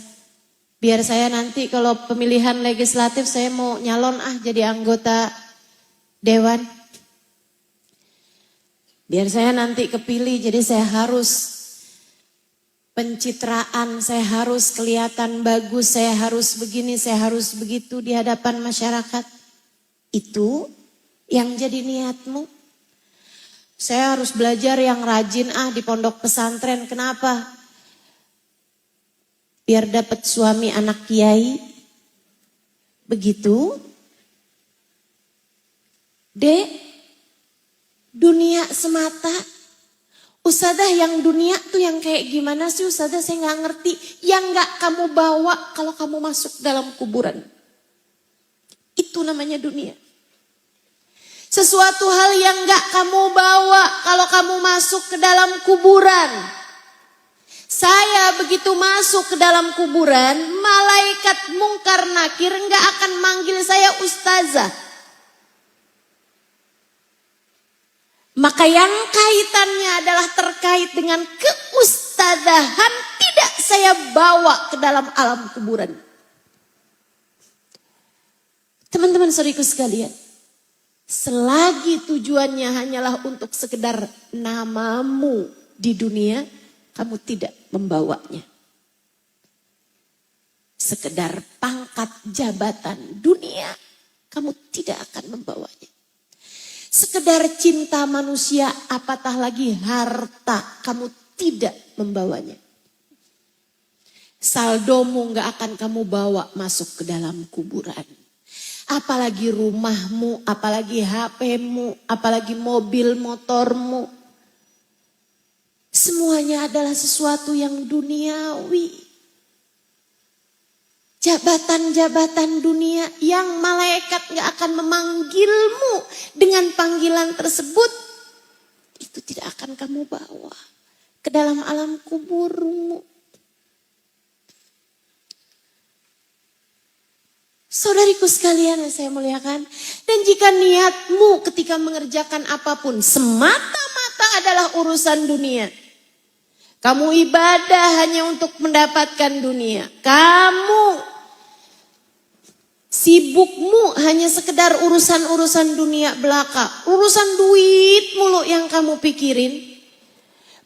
biar saya nanti kalau pemilihan legislatif saya mau nyalon jadi anggota dewan. Biar saya nanti kepilih, jadi saya harus pencitraan, saya harus kelihatan bagus, saya harus begini, saya harus begitu di hadapan masyarakat. Itu yang jadi niatmu. Saya harus belajar yang rajin di pondok pesantren. Kenapa? Biar dapat suami anak kiai. Begitu. Dek, dunia semata. Ustazah yang dunia tuh yang kayak gimana sih Ustazah, saya gak ngerti. Yang gak kamu bawa kalau kamu masuk dalam kuburan. Itu namanya dunia. Sesuatu hal yang gak kamu bawa kalau kamu masuk ke dalam kuburan. Saya begitu masuk ke dalam kuburan, malaikat mungkar nakir gak akan manggil saya ustazah. Maka yang kaitannya adalah terkait dengan keustazahan tidak saya bawa ke dalam alam kuburan. Teman-teman saudariku sekalian, selagi tujuannya hanyalah untuk sekedar namamu di dunia, kamu tidak membawanya. Sekedar pangkat jabatan dunia, kamu tidak akan membawanya. Sekedar cinta manusia, apatah lagi harta, kamu tidak membawanya. Saldomu gak akan kamu bawa masuk ke dalam kuburan. Apalagi rumahmu, apalagi HP-mu, apalagi mobil motormu. Semuanya adalah sesuatu yang duniawi. Jabatan-jabatan dunia yang malaikat gak akan memanggilmu dengan panggilan tersebut. Itu tidak akan kamu bawa ke dalam alam kuburmu. Saudariku sekalian yang saya muliakan. Dan jika niatmu ketika mengerjakan apapun semata-mata adalah urusan dunia. Kamu ibadah hanya untuk mendapatkan dunia. Kamu sibukmu hanya sekedar urusan-urusan dunia belaka. Urusan duit mulu yang kamu pikirin.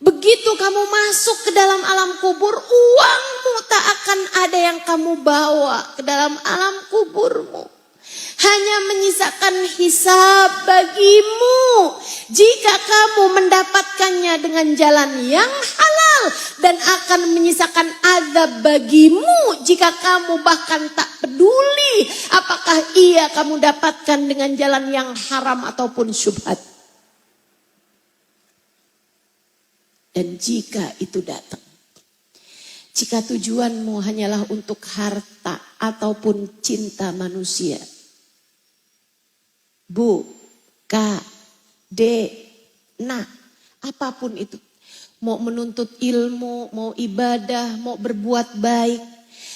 Begitu kamu masuk ke dalam alam kubur, uangmu tak akan ada yang kamu bawa ke dalam alam kuburmu. Hanya menyisakan hisab bagimu jika kamu mendapatkannya dengan jalan yang halal. Dan akan menyisakan azab bagimu jika kamu bahkan tak peduli apakah ia kamu dapatkan dengan jalan yang haram ataupun syubhat. Dan jika itu datang, jika tujuanmu hanyalah untuk harta ataupun cinta manusia, bu, ka, de, na, apapun itu, mau menuntut ilmu, mau ibadah, mau berbuat baik,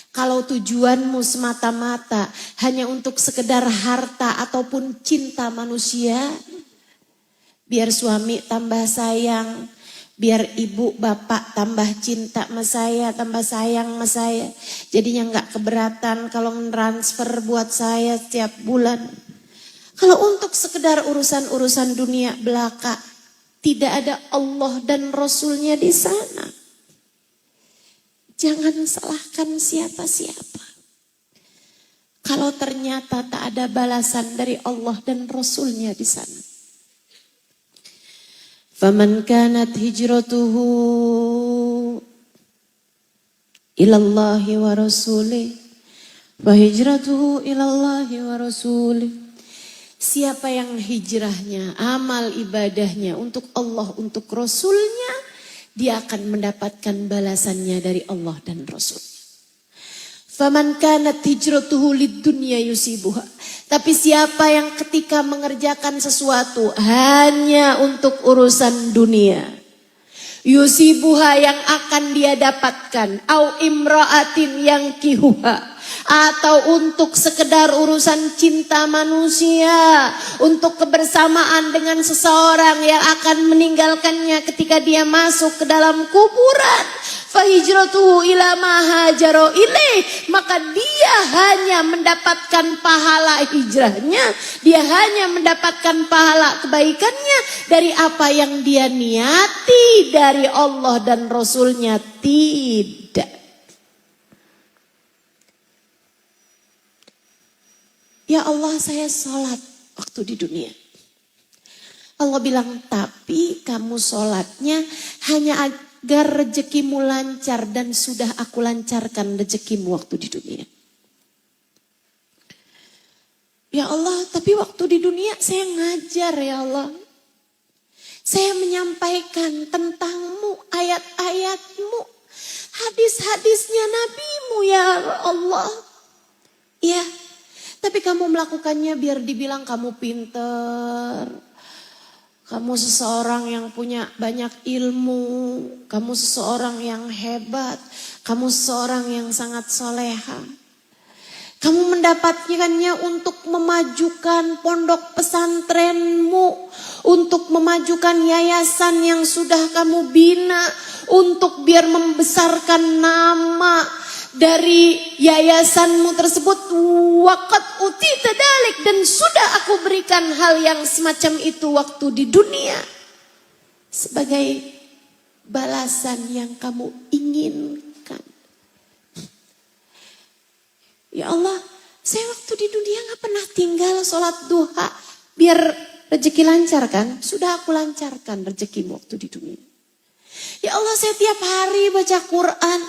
kalau tujuanmu semata-mata hanya untuk sekedar harta ataupun cinta manusia, biar suami tambah sayang, biar ibu bapak tambah cinta sama saya, tambah sayang sama saya. Jadinya gak keberatan kalau transfer buat saya setiap bulan. Kalau untuk sekedar urusan-urusan dunia belaka, tidak ada Allah dan Rasulnya di sana. Jangan salahkan siapa-siapa. Kalau ternyata tak ada balasan dari Allah dan Rasulnya di sana. Faman kanat hijratuhu ilallahi wa rasulih wa hijratuhu ilallahi wa rasulih. Siapa yang hijrahnya, amal ibadahnya untuk Allah, untuk Rasulnya, dia akan mendapatkan balasannya dari Allah dan Rasul. Faman kanat hijratuhu lid-dunya yusibuha. Tapi siapa yang ketika mengerjakan sesuatu hanya untuk urusan dunia, yusibuha yang akan dia dapatkan, au imra'atin yang kihuha, atau untuk sekedar urusan cinta manusia, untuk kebersamaan dengan seseorang yang akan meninggalkannya ketika dia masuk ke dalam kuburan, fahijratuhu ila ma hajara ilaih, maka dia hanya mendapatkan pahala hijrahnya, dia hanya mendapatkan pahala kebaikannya dari apa yang dia niati dari Allah dan Rasulnya. Tidak. Ya Allah, saya sholat waktu di dunia. Allah bilang, tapi kamu sholatnya hanya agar rezekimu lancar, dan sudah aku lancarkan rezekimu waktu di dunia. Ya Allah, tapi waktu di dunia saya ngajar ya Allah. Saya menyampaikan tentang-Mu, ayat-ayat-Mu, hadis-hadisnya Nabi-Mu ya Allah. Ya, tapi kamu melakukannya biar dibilang kamu pinter. Kamu seseorang yang punya banyak ilmu. Kamu seseorang yang hebat. Kamu seseorang yang sangat soleha. Kamu mendapatkannya untuk memajukan pondok pesantrenmu. Untuk memajukan yayasan yang sudah kamu bina. Untuk biar membesarkan nama dari yayasanmu tersebut. Waqad utita dalik, dan sudah aku berikan hal yang semacam itu waktu di dunia. Sebagai balasan yang kamu inginkan. Ya Allah, saya waktu di dunia gak pernah tinggal sholat duha. Biar rezeki lancar kan? Sudah aku lancarkan rezekimu waktu di dunia. Ya Allah, saya tiap hari baca Quran.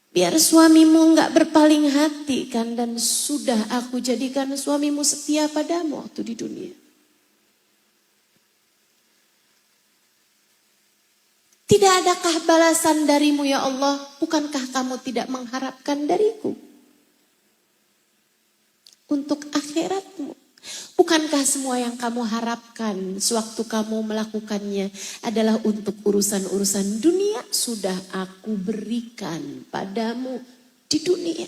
Biar suamimu gak berpaling hati kan. Dan sudah aku jadikan suamimu setia padamu waktu di dunia. Tidak adakah balasan darimu ya Allah? Bukankah kamu tidak mengharapkan dariku? Untuk akhiratmu. Bukankah semua yang kamu harapkan sewaktu kamu melakukannya adalah untuk urusan-urusan dunia? Sudah aku berikan padamu di dunia.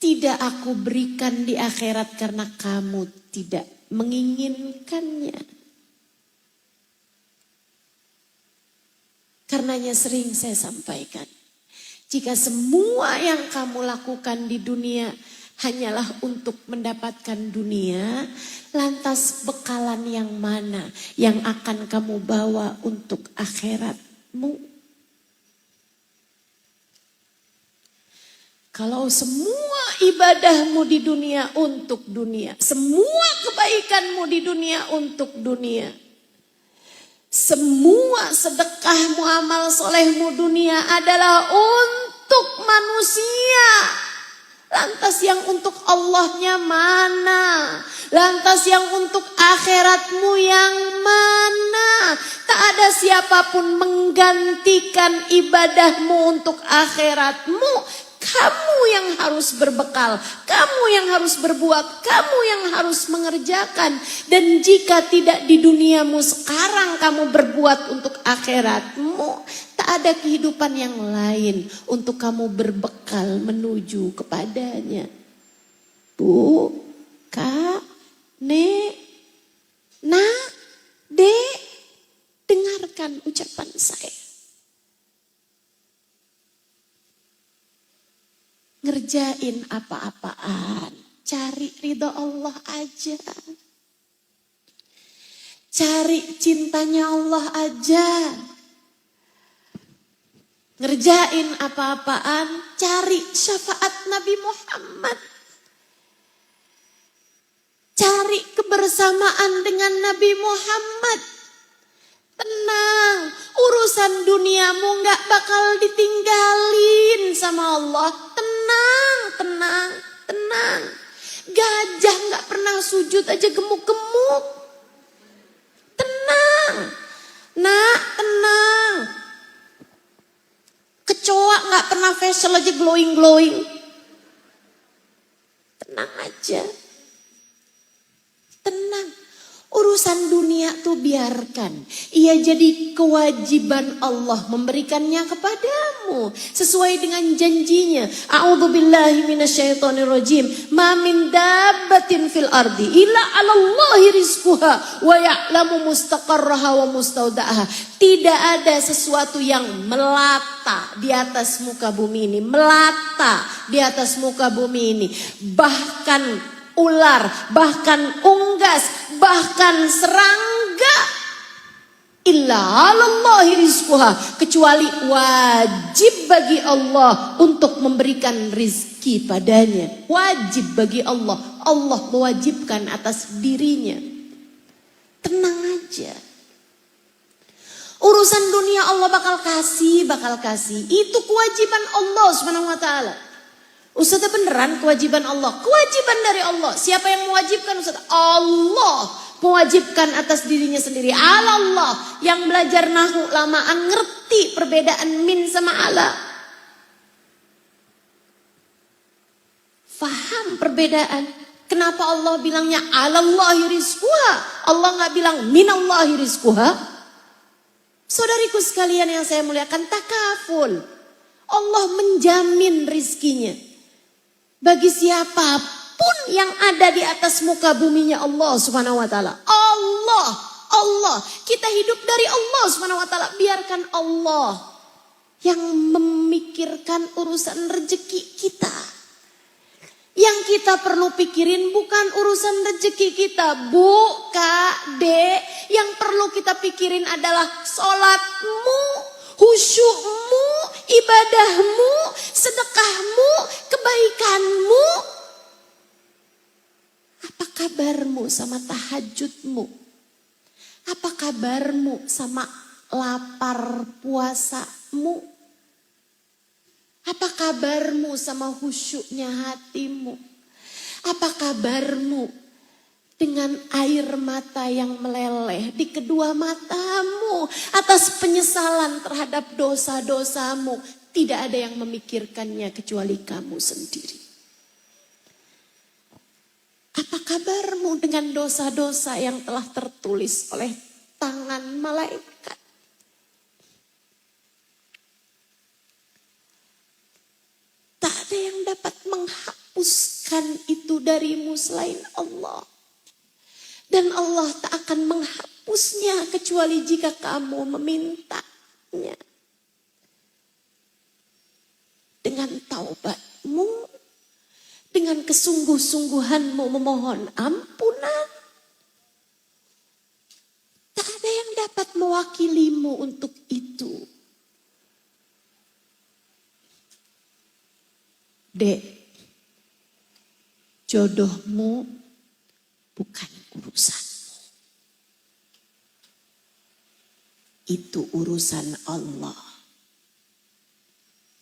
Tidak aku berikan di akhirat karena kamu tidak menginginkannya. Karenanya sering saya sampaikan. Jika semua yang kamu lakukan di dunia hanyalah untuk mendapatkan dunia, lantas bekalan yang mana yang akan kamu bawa untuk akhiratmu? Kalau semua ibadahmu di dunia untuk dunia, semua kebaikanmu di dunia untuk dunia, semua sedekahmu, amal solehmu dunia adalah untuk manusia. Lantas yang untuk Allahnya mana? Lantas yang untuk akhiratmu yang mana? Tak ada siapapun menggantikan ibadahmu untuk akhiratmu. Kamu yang harus berbekal, kamu yang harus berbuat, kamu yang harus mengerjakan. Dan jika tidak di duniamu sekarang kamu berbuat untuk akhiratmu, tak ada kehidupan yang lain untuk kamu berbekal menuju kepadanya. Bu, Kak, Nek, Nak, Dek, dengarkan ucapan saya. Ngerjain apa-apaan, cari ridho Allah aja. Cari cintanya Allah aja. Ngerjain apa-apaan, cari syafaat Nabi Muhammad. Cari kebersamaan dengan Nabi Muhammad. Tenang, urusan duniamu gak bakal ditinggalin sama Allah. Tenang, tenang, tenang. Gajah gak pernah sujud aja gemuk-gemuk. Tenang, nak, tenang. Kecoa gak pernah facial aja glowing-glowing. Tenang aja. Tenang. Urusan dunia tuh biarkan. Ia jadi kewajiban Allah memberikannya kepadamu. Sesuai dengan janjinya. A'udzubillahi minasyaitonirrajim. Ma min dabbatin fil ardi illa 'alallahi rizquha wa ya'lamu mustaqarraha wa mustaudaha. Tidak ada sesuatu yang melata di atas muka bumi ini. Melata di atas muka bumi ini. Bahkan ular, bahkan unggas, bahkan serangga. Illa 'alallahi rizquha, kecuali wajib bagi Allah untuk memberikan rizki padanya. Wajib bagi Allah. Allah mewajibkan atas dirinya. Tenang aja. Urusan dunia Allah bakal kasih. Itu kewajiban Allah Subhanahu wa taala. Ustaz, beneran kewajiban Allah? Kewajiban dari Allah. Siapa yang mewajibkan Ustaz? Allah mewajibkan atas dirinya sendiri. Allah yang belajar nahu lamaan ngerti perbedaan min sama ala. Faham perbedaan. Kenapa Allah bilangnya alallahi rizquha? Allah nggak bilang minallahi rizquha? Saudariku sekalian yang saya muliakan, takaful. Allah menjamin rizkinya bagi siapapun yang ada di atas muka buminya Allah Subhanahu wa taala. Allah, kita hidup dari Allah Subhanahu wa taala. Biarkan Allah yang memikirkan urusan rezeki kita. Yang kita perlu pikirin bukan urusan rezeki kita, Bu, Kak, Dek. Yang perlu kita pikirin adalah sholatmu, khusyukmu, ibadahmu, sedekahmu, kebaikanmu. Apa kabarmu sama tahajudmu? Apa kabarmu sama lapar puasamu? Apa kabarmu sama khusyuknya hatimu? Apa kabarmu dengan air mata yang meleleh di kedua matamu atas penyesalan terhadap dosa-dosamu? Tidak ada yang memikirkannya kecuali kamu sendiri. Apa kabarmu dengan dosa-dosa yang telah tertulis oleh tangan malaikat? Tak ada yang dapat menghapuskan itu darimu selain Allah. Dan Allah tak akan menghapusnya kecuali jika kamu memintanya. Dengan taubatmu, dengan kesungguh-sungguhanmu memohon ampunan. Tak ada yang dapat mewakilimu untuk itu. Dek, jodohmu bukan urusanmu. Itu urusan Allah.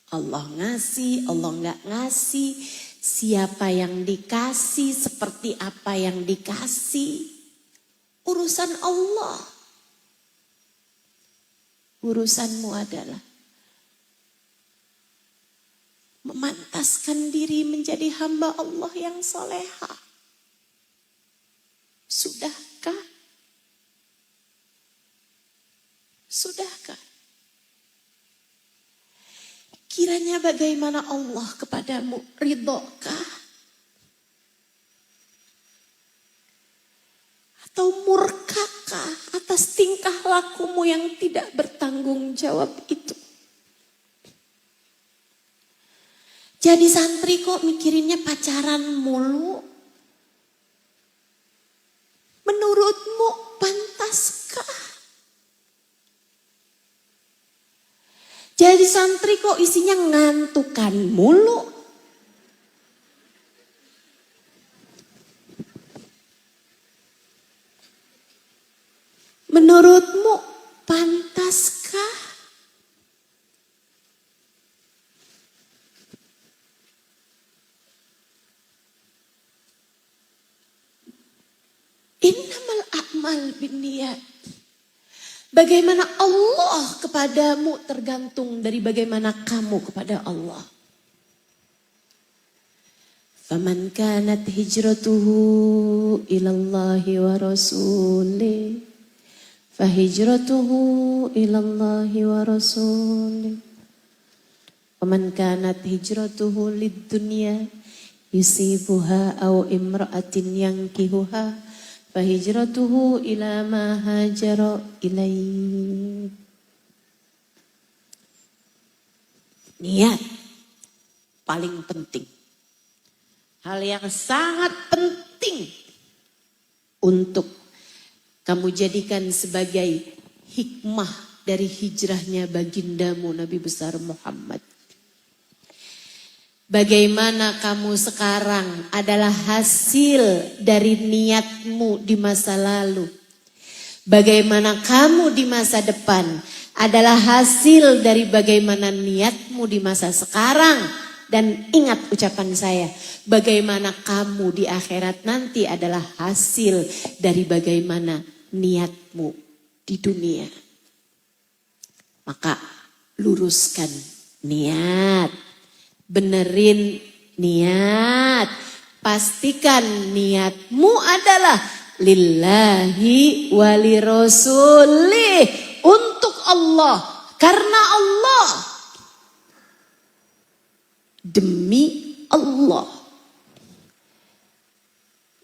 Allah ngasih, Allah nggak ngasih. Siapa yang dikasih, seperti apa yang dikasih. Urusan Allah. Urusanmu adalah memantaskan diri menjadi hamba Allah yang soleha. Sudahkah? Sudahkah? Kiranya bagaimana Allah kepadamu? Ridhokah? Atau murkakah atas tingkah lakumu yang tidak bertanggung jawab itu? Jadi santri kok mikirinnya pacaran mulu? Menurutmu pantaskah? Jadi santri kok isinya ngantukan mulu? Menurutmu pantaskah? Innamal a'mal binniyat. Bagaimana Allah kepadamu tergantung dari bagaimana kamu kepada Allah. Faman kanat hijratuhu ilallahi wa rasulih, fahijratuhu ilallahi wa rasulih. Faman kanat hijratuhu lid dunya yusibuha aw imra'atin yankihuha, fahijratuhu ila ma hajara ilaih. Niat paling penting. Hal yang sangat penting untuk kamu jadikan sebagai hikmah dari hijrahnya bagindamu Nabi besar Muhammad. Bagaimana kamu sekarang adalah hasil dari niatmu di masa lalu. Bagaimana kamu di masa depan adalah hasil dari bagaimana niatmu di masa sekarang. Dan ingat ucapan saya, bagaimana kamu di akhirat nanti adalah hasil dari bagaimana niatmu di dunia. Maka luruskan niat, benerin niat, pastikan niatmu adalah lillahi wali rasulih, untuk Allah, karena Allah, demi Allah,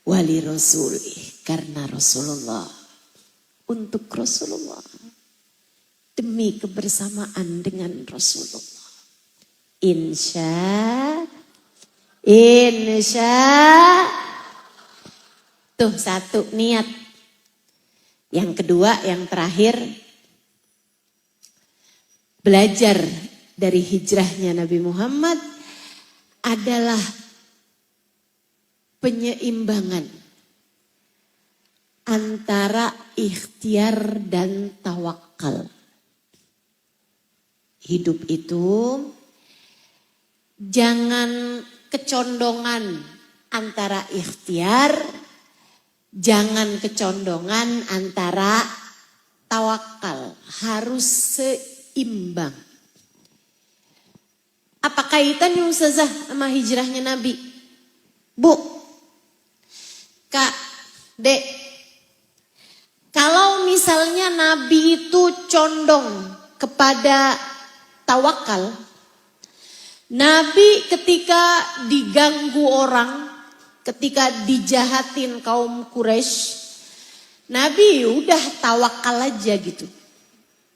wali rasulih, karena Rasulullah, untuk Rasulullah, demi kebersamaan dengan Rasulullah. Insya tuh satu niat. Yang kedua, yang terakhir, belajar dari hijrahnya Nabi Muhammad adalah penyeimbangan antara ikhtiar dan tawakal. Hidup itu jangan kecondongan antara ikhtiar, jangan kecondongan antara tawakal. Harus seimbang. Apa kaitannya Ustazah sama hijrahnya Nabi? Bu, Kak, Dek, kalau misalnya Nabi itu condong kepada tawakal, Nabi ketika diganggu orang, ketika dijahatin kaum Quraisy, Nabi udah tawakal aja gitu.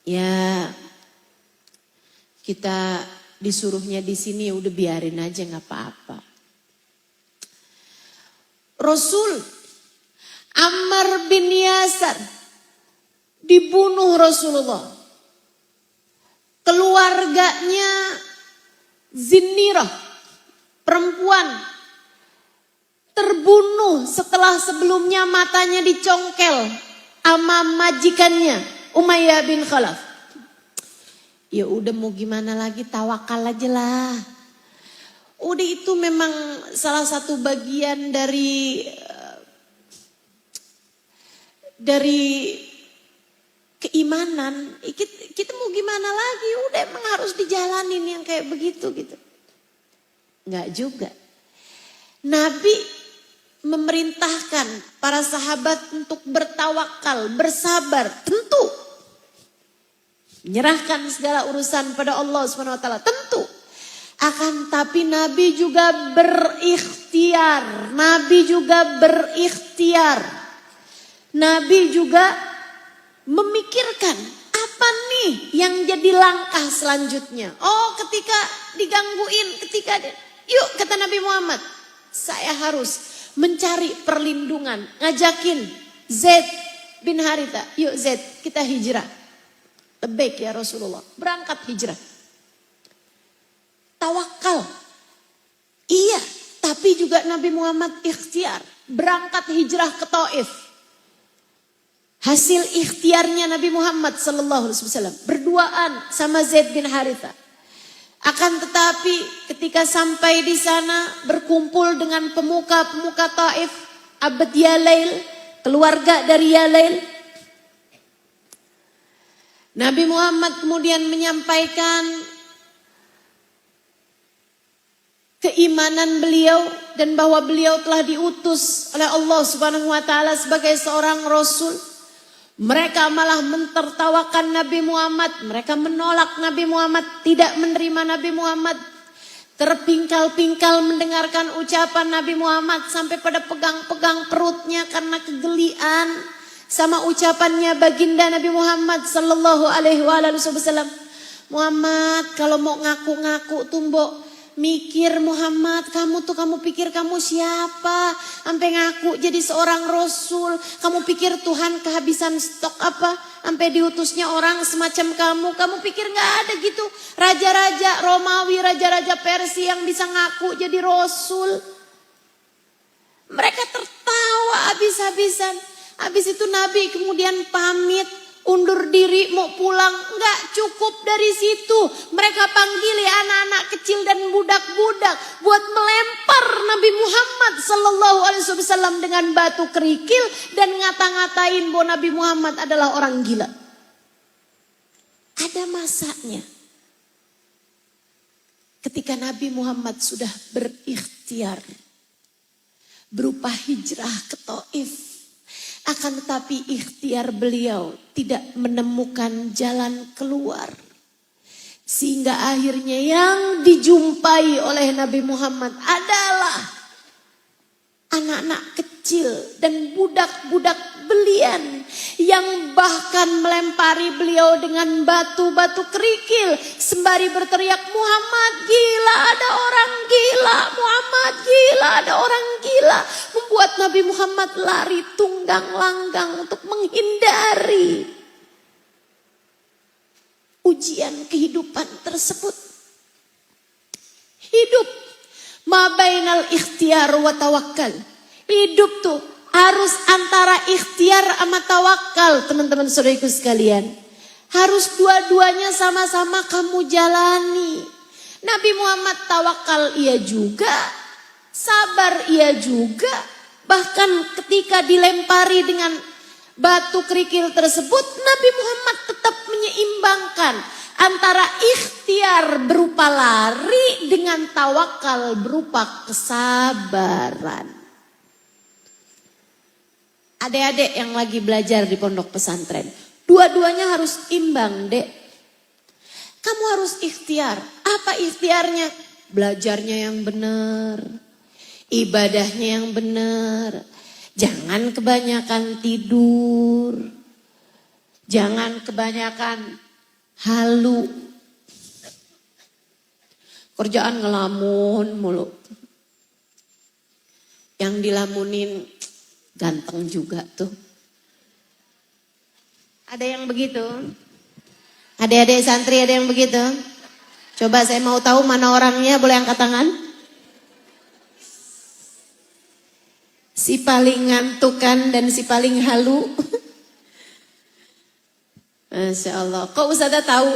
Ya, kita disuruhnya di sini udah biarin aja nggak apa-apa. Rasul Ammar bin Yasir dibunuh Rasulullah. Keluarganya Zinnirah, perempuan, terbunuh setelah sebelumnya matanya dicongkel sama majikannya Umayyah bin Khalaf. Ya udah mau gimana lagi, tawakal aja lah. Udah itu memang salah satu bagian dari keimanan. Kita mau gimana lagi, udah emang harus dijalanin yang kayak begitu gitu. Enggak juga. Nabi memerintahkan para sahabat untuk bertawakal, bersabar, tentu. Menyerahkan segala urusan pada Allah SWT, tentu. Akan tapi Nabi juga berikhtiar. Nabi juga berikhtiar. Nabi juga memikirkan apa nih yang jadi langkah selanjutnya. Oh, ketika digangguin, yuk kata Nabi Muhammad, saya harus mencari perlindungan. Ngajakin Zaid bin Haritha, yuk Zaid kita hijrah. Lebih ya Rasulullah, berangkat hijrah. Tawakal. Iya, tapi juga Nabi Muhammad ikhtiar. Berangkat hijrah ke Taif. Hasil ikhtiarnya Nabi Muhammad SAW. Berduaan sama Zaid bin Haritha. Akan tetapi ketika sampai di sana berkumpul dengan pemuka-pemuka Taif. Abad Yalail, keluarga dari Yalail. Nabi Muhammad kemudian menyampaikan keimanan beliau dan bahwa beliau telah diutus oleh Allah Subhanahu wa taala sebagai seorang rasul. Mereka malah mentertawakan Nabi Muhammad, mereka menolak Nabi Muhammad, tidak menerima Nabi Muhammad. Terpingkal-pingkal mendengarkan ucapan Nabi Muhammad sampai pada pegang-pegang perutnya karena kegelian sama ucapannya baginda Nabi Muhammad sallallahu alaihi wasallam. Muhammad kalau mau ngaku-ngaku tuh mbok mikir Muhammad, kamu pikir kamu siapa? Sampai ngaku jadi seorang rasul. Kamu pikir Tuhan kehabisan stok apa? Sampai diutusnya orang semacam kamu. Kamu pikir gak ada gitu raja-raja Romawi, raja-raja Persia yang bisa ngaku jadi rasul? Mereka tertawa habis-habisan. Habis itu Nabi kemudian pamit undur diri mau pulang. Enggak cukup dari situ. Mereka panggili anak-anak kecil dan budak-budak buat melempar Nabi Muhammad sallallahu alaihi wasallam dengan batu kerikil dan ngata-ngatain bahwa Nabi Muhammad adalah orang gila. Ada masanya ketika Nabi Muhammad sudah berikhtiar berupa hijrah ke Taif. Akan tetapi ikhtiar beliau tidak menemukan jalan keluar. Sehingga akhirnya yang dijumpai oleh Nabi Muhammad adalah anak-anak kecil dan budak-budak belian. Yang bahkan melempari beliau dengan batu-batu kerikil. Sembari berteriak, Muhammad gila, ada orang gila. Muhammad gila, ada orang gila. Membuat Nabi Muhammad lari tunggang langgang untuk menghindari ujian kehidupan tersebut. Hidup ma bainal ikhtiar wa tawakkal. Hidup tuh harus antara ikhtiar sama tawakal, teman-teman saudaraku sekalian. Harus dua-duanya sama-sama kamu jalani. Nabi Muhammad tawakal ia juga, sabar ia juga. Bahkan ketika dilempari dengan batu kerikil tersebut, Nabi Muhammad tetap menyeimbangkan antara ikhtiar berupa lari dengan tawakal berupa kesabaran. Adik-adik yang lagi belajar di pondok pesantren, dua-duanya harus imbang, Dek. Kamu harus ikhtiar. Apa ikhtiarnya? Belajarnya yang benar, ibadahnya yang benar. Jangan kebanyakan tidur, jangan kebanyakan halu. Kerjaan ngelamun mulu. Yang dilamunin ganteng juga tuh. Ada yang begitu? Adik-adik santri ada yang begitu? Coba saya mau tahu mana orangnya, boleh angkat tangan? Si paling ngantukan dan si paling halu. Masya Allah. Kok Ustazah tahu?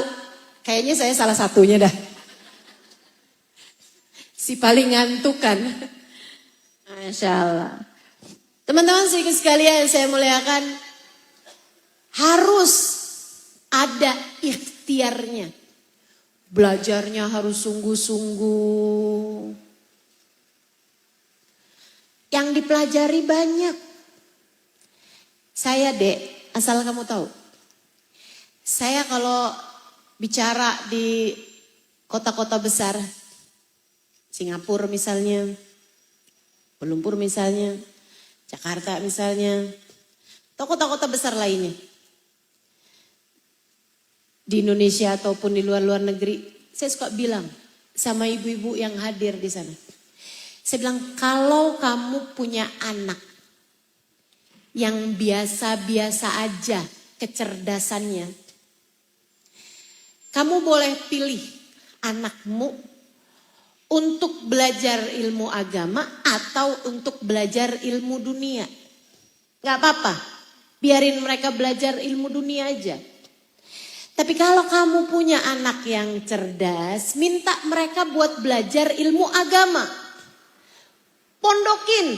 Kayaknya saya salah satunya dah. Si paling ngantukan. Masya Allah. Teman-teman sekalian saya muliakan, harus ada ikhtiarnya. Belajarnya harus sungguh-sungguh. Yang dipelajari banyak. Saya Dek, asal kamu tahu. Saya kalau bicara di kota-kota besar, Singapura misalnya, Kuala Lumpur misalnya, Jakarta misalnya, atau kota-kota besar lainnya. Di Indonesia ataupun di luar-luar negeri, saya suka bilang sama ibu-ibu yang hadir di sana. Saya bilang, kalau kamu punya anak yang biasa-biasa aja kecerdasannya, kamu boleh pilih anakmu untuk belajar ilmu agama atau untuk belajar ilmu dunia. Gak apa-apa, biarin mereka belajar ilmu dunia aja. Tapi kalau kamu punya anak yang cerdas, minta mereka buat belajar ilmu agama. Pondokin.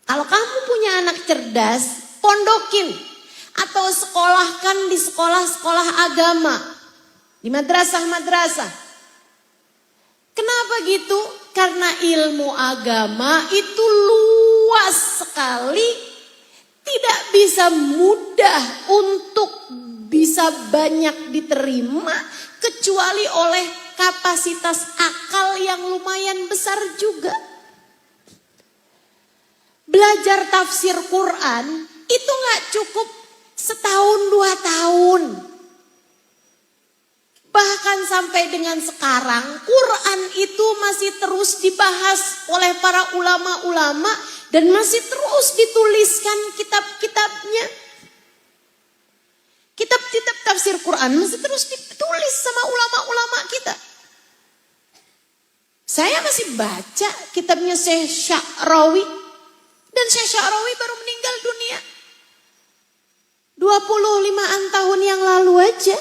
Kalau kamu punya anak cerdas, pondokin. Atau sekolahkan di sekolah-sekolah agama. Di madrasah-madrasah. Kenapa gitu? Karena ilmu agama itu luas sekali, tidak bisa mudah untuk bisa banyak diterima kecuali oleh kapasitas akal yang lumayan besar juga. Belajar tafsir Quran itu gak cukup setahun 2 tahun. Bahkan sampai dengan sekarang Quran itu masih terus dibahas oleh para ulama-ulama dan masih terus dituliskan kitab-kitabnya. Kitab-kitab tafsir Quran masih terus ditulis sama ulama-ulama kita. Saya masih baca kitabnya Syekh Sya'rawi dan Syekh Sya'rawi baru meninggal dunia. 25-an tahun yang lalu aja.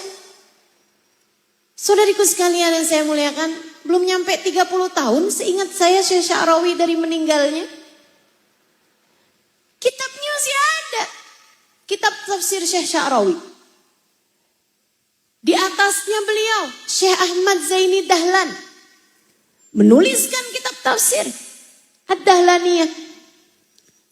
Saudariku sekalian yang saya muliakan, belum nyampe 30 tahun seingat saya Syekh Sya'rawi dari meninggalnya. Kitabnya masih ada. Kitab tafsir Syekh Sya'rawi. Di atasnya beliau, Syekh Ahmad Zaini Dahlan, menuliskan kitab tafsir Ad-Dahlaniyah.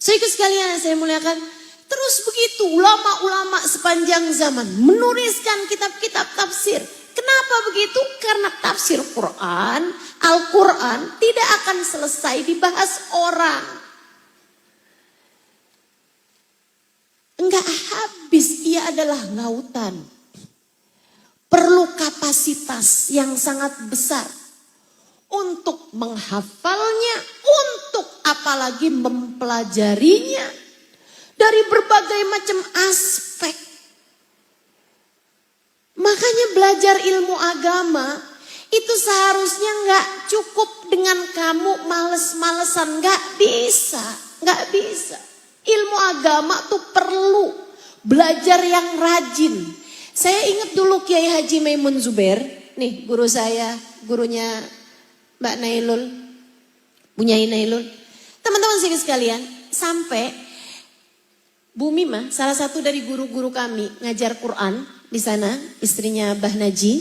Saudariku sekalian yang saya muliakan, terus begitu ulama-ulama sepanjang zaman menuliskan kitab-kitab tafsir. Kenapa begitu? Karena tafsir Quran, Al-Quran tidak akan selesai dibahas orang. Enggak habis, ia adalah lautan. Perlu kapasitas yang sangat besar untuk menghafalnya, untuk apalagi mempelajarinya dari berbagai macam aspek. Makanya belajar ilmu agama itu seharusnya nggak cukup dengan kamu males-malesan, nggak bisa. Ilmu agama tuh perlu belajar yang rajin. Saya ingat dulu Kiai Haji Maimun Zubair, nih guru saya, gurunya Mbak Nailul, Bunyai Nailul. Teman-teman sekalian, sampai Bu Mima, salah satu dari guru-guru kami ngajar Quran di sana, istrinya Mbah Naji,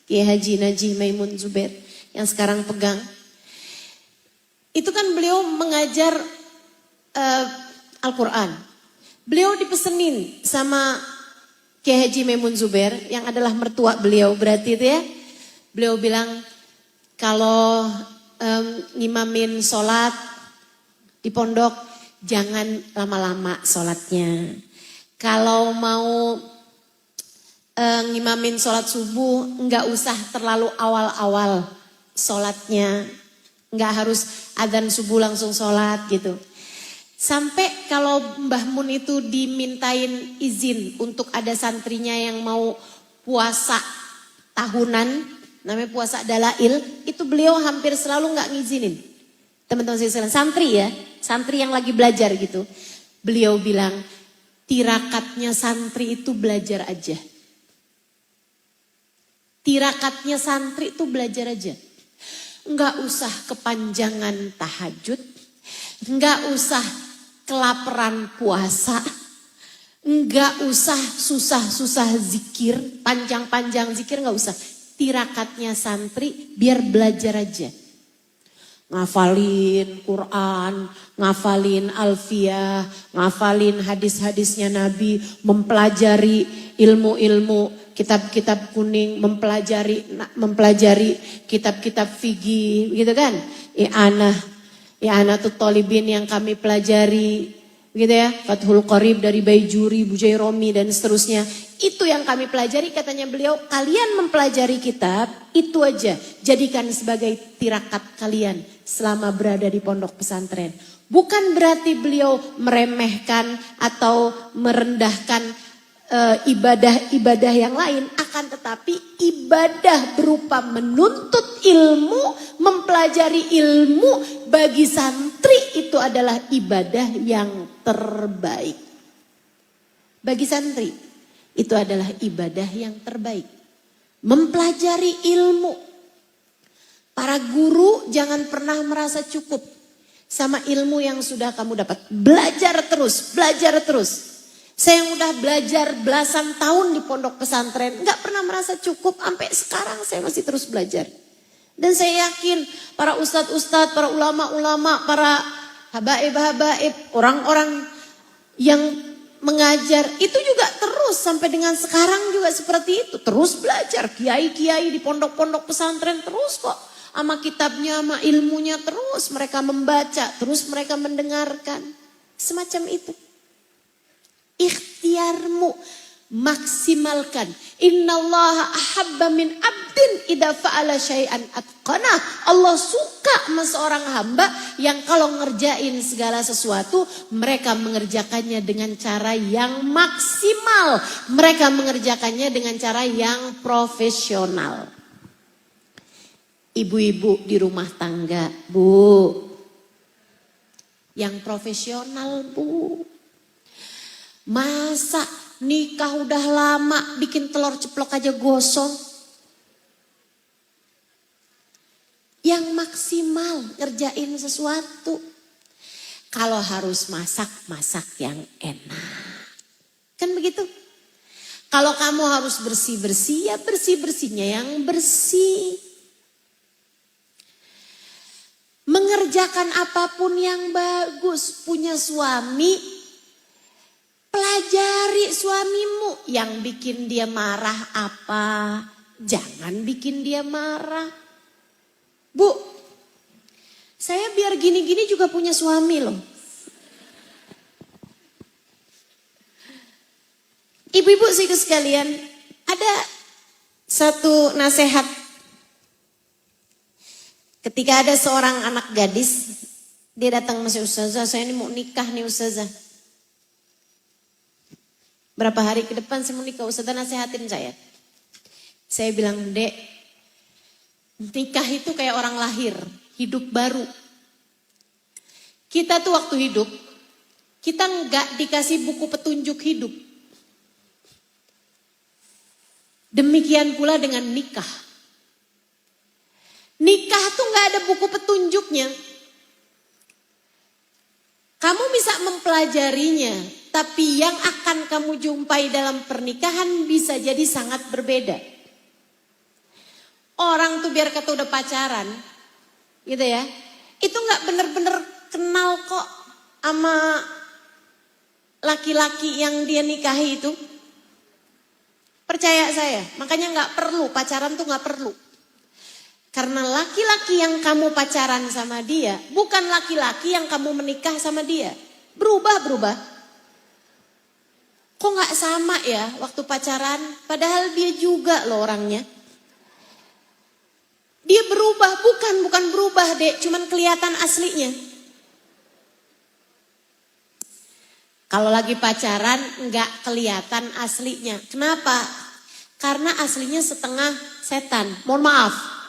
Kiai Haji Naji Maimun Zubair yang sekarang pegang. Itu kan beliau mengajar Al-Quran. Beliau dipesenin sama Kiai Haji Maimun Zubair yang adalah mertua beliau berarti itu ya. Beliau bilang kalau ngimamin sholat di pondok jangan lama-lama sholatnya. Kalau mau ngimamin sholat subuh nggak usah terlalu awal-awal sholatnya. Nggak harus adzan subuh langsung sholat gitu. Sampai kalau Mbah Mun itu dimintain izin untuk ada santrinya yang mau puasa tahunan, namanya puasa dalail, itu beliau hampir selalu nggak ngizinin. Teman-teman sekalian, santri ya, santri yang lagi belajar gitu. Beliau bilang, tirakatnya santri itu belajar aja. Tirakatnya santri itu belajar aja. Nggak usah kepanjangan tahajud, nggak usah kelaparan puasa, enggak usah susah-susah zikir, panjang-panjang zikir enggak usah. Tirakatnya santri biar belajar aja. Ngafalin Quran, ngafalin Alfiyah, ngafalin hadis-hadisnya Nabi, mempelajari ilmu-ilmu kitab-kitab kuning, mempelajari kitab-kitab fikih, gitu kan? I'anatul Thalibin yang kami pelajari, gitu ya, Fathul Qorib dari Baijuri, Bujairomi dan seterusnya. Itu yang kami pelajari, katanya beliau, kalian mempelajari kitab, itu aja. Jadikan sebagai tirakat kalian selama berada di pondok pesantren. Bukan berarti beliau meremehkan atau merendahkan ibadah-ibadah yang lain, akan tetapi ibadah berupa menuntut ilmu, mempelajari ilmu bagi santri itu adalah ibadah yang terbaik. Bagi santri itu adalah ibadah yang terbaik. Mempelajari ilmu. Para guru jangan pernah merasa cukup sama ilmu yang sudah kamu dapat. Belajar terus, belajar terus. Saya yang udah belajar belasan tahun di pondok pesantren, nggak pernah merasa cukup, sampai sekarang saya masih terus belajar. Dan saya yakin para ustadz-ustadz, para ulama-ulama, para habaib-habaib, orang-orang yang mengajar, itu juga terus sampai dengan sekarang juga seperti itu. Terus belajar, kiai-kiai di pondok-pondok pesantren terus kok. Sama kitabnya, sama ilmunya terus mereka membaca, terus mereka mendengarkan. Semacam itu. Ikhtiarmu maksimalkan. Innallaha ahabba min abdin idza fa'ala syai'an atqana. Allah suka sama seorang hamba yang kalau ngerjain segala sesuatu, mereka mengerjakannya dengan cara yang maksimal. Mereka mengerjakannya dengan cara yang profesional. Ibu-ibu di rumah tangga, Bu. Yang profesional, Bu. Masa nikah udah lama, bikin telur ceplok aja gosong. Yang maksimal ngerjain sesuatu. Kalau harus masak, masak yang enak. Kan begitu? Kalau kamu harus bersih-bersih, ya bersih-bersihnya yang bersih. Mengerjakan apapun yang bagus, punya suami, pelajari suamimu. Yang bikin dia marah apa, jangan bikin dia marah. Bu, saya biar gini-gini juga punya suami loh. Ibu-ibu sih sekalian, ada satu nasihat. Ketika ada seorang anak gadis, dia datang masih ustazah, saya ini mau nikah nih ustazah. Berapa hari ke depan saya mau nikah, ustazah nasihatin saya. Saya bilang, Dek, nikah itu kayak orang lahir, hidup baru. Kita tuh waktu hidup, kita nggak dikasih buku petunjuk hidup. Demikian pula dengan nikah. Nikah tuh gak ada buku petunjuknya. Kamu bisa mempelajarinya, tapi yang akan kamu jumpai dalam pernikahan bisa jadi sangat berbeda. Orang tuh biar kata udah pacaran, gitu ya, itu gak bener-bener kenal kok sama laki-laki yang dia nikahi itu. Percaya saya, makanya gak perlu, pacaran tuh gak perlu. Karena laki-laki yang kamu pacaran sama dia, bukan laki-laki yang kamu menikah sama dia. Berubah-berubah. Kok gak sama ya waktu pacaran? Padahal dia juga loh orangnya. Dia berubah, bukan berubah dek, cuman kelihatan aslinya. Kalau lagi pacaran gak kelihatan aslinya. Kenapa? Karena aslinya setengah setan. Mohon maaf.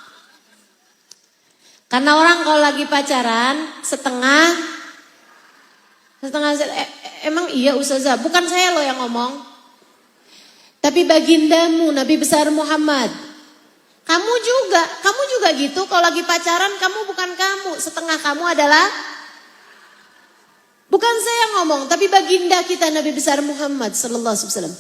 Karena orang kalau lagi pacaran setengah emang iya ustazah, bukan saya loh yang ngomong. Tapi bagindamu Nabi besar Muhammad. Kamu juga gitu, kalau lagi pacaran kamu bukan kamu, setengah kamu adalah, bukan saya ngomong, tapi baginda kita Nabi besar Muhammad sallallahu alaihi wasallam.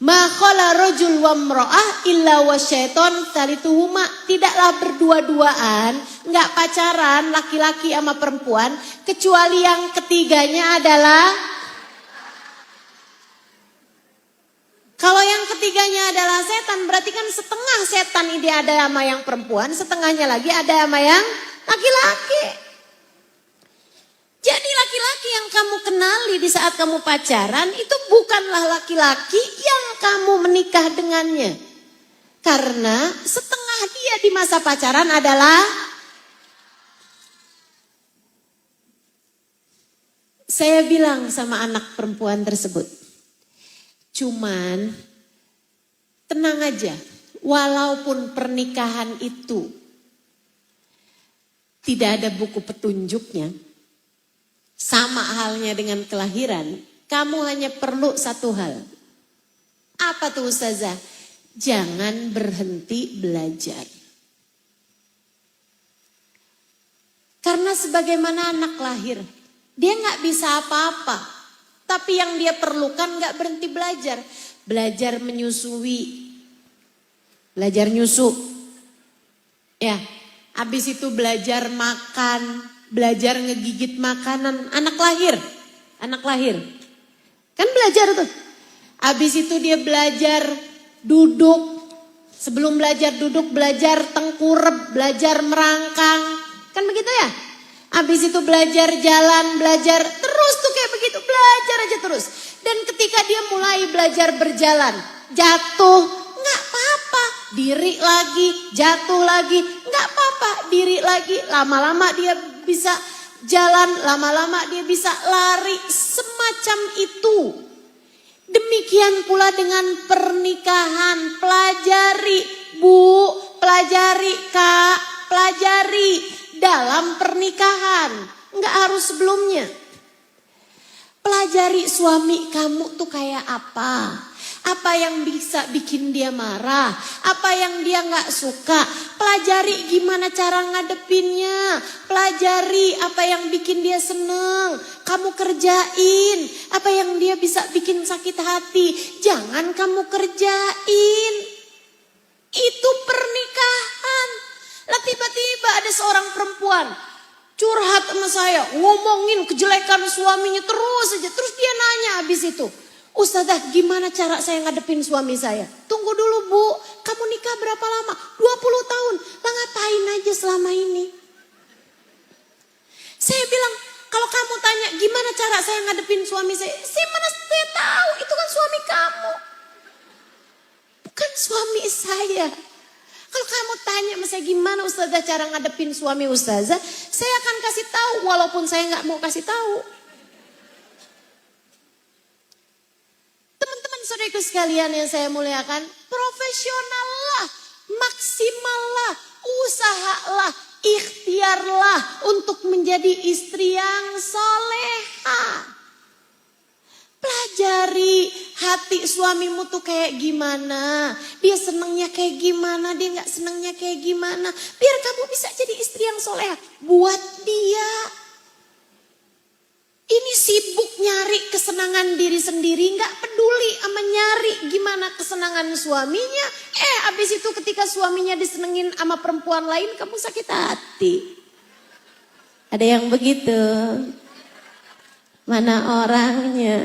Ma khala rajul wa imra'ah illa wasyaiton talituhuma. Tidaklah berdua-duaan, enggak pacaran laki-laki sama perempuan kecuali yang ketiganya adalah, kalau yang ketiganya adalah setan, berarti kan setengah setan ini ada sama yang perempuan, setengahnya lagi ada sama yang laki-laki. Jadi laki-laki yang kamu kenali di saat kamu pacaran itu bukanlah laki-laki yang kamu menikah dengannya. Karena setengah dia di masa pacaran adalah, saya bilang sama anak perempuan tersebut, cuman tenang aja, walaupun pernikahan itu tidak ada buku petunjuknya, sama halnya dengan kelahiran, kamu hanya perlu satu hal. Apa tuh ustazah? Jangan berhenti belajar. Karena sebagaimana anak lahir, dia gak bisa apa-apa. Tapi yang dia perlukan gak berhenti belajar. Belajar menyusui. Belajar nyusu. Ya, habis itu belajar makan. Belajar ngegigit makanan, anak lahir. Kan belajar tuh. Habis itu dia belajar duduk. Sebelum belajar duduk, belajar tengkurap, belajar merangkang. Kan begitu ya? Habis itu belajar jalan, belajar terus tuh kayak begitu. Belajar aja terus. Dan ketika dia mulai belajar berjalan, jatuh, nggak apa-apa. Diri lagi, jatuh lagi, nggak apa-apa. Diri lagi, lama-lama dia bisa jalan, lama-lama dia bisa lari, semacam itu. Demikian pula dengan pernikahan, pelajari Bu, pelajari Kak, pelajari dalam pernikahan, enggak harus sebelumnya. Pelajari suami kamu tuh kayak apa. Apa yang bisa bikin dia marah. Apa yang dia gak suka. Pelajari gimana cara ngadepinnya. Pelajari apa yang bikin dia seneng. Kamu kerjain. Apa yang dia bisa bikin sakit hati. Jangan kamu kerjain. Itu pernikahan. Lah tiba-tiba ada seorang perempuan curhat sama saya, ngomongin kejelekan suaminya terus saja. Terus dia nanya habis itu, Ustazah gimana cara saya ngadepin suami saya? Tunggu dulu Bu, kamu nikah berapa lama? 20 tahun. Lah ngapain aja selama ini? Saya bilang, kalau kamu tanya gimana cara saya ngadepin suami saya mana saya tahu, itu kan suami kamu. Bukan suami saya. Kalau kamu tanya sama saya gimana Ustazah cara ngadepin suami Ustazah, saya akan kasih tahu walaupun saya nggak mau kasih tahu. Teman-teman saudaraku sekalian yang saya muliakan, profesional lah, maksimal lah, usahalah, ikhtiarlah untuk menjadi istri yang soleha. Pelajari hati suamimu tuh kayak gimana. Dia senengnya kayak gimana, dia gak senengnya kayak gimana. Biar kamu bisa jadi istri yang soleha buat dia. Ini sibuk nyari kesenangan diri sendiri, gak peduli sama nyari gimana kesenangan suaminya. Abis itu ketika suaminya disenengin sama perempuan lain, kamu sakit hati. Ada yang begitu? Mana orangnya?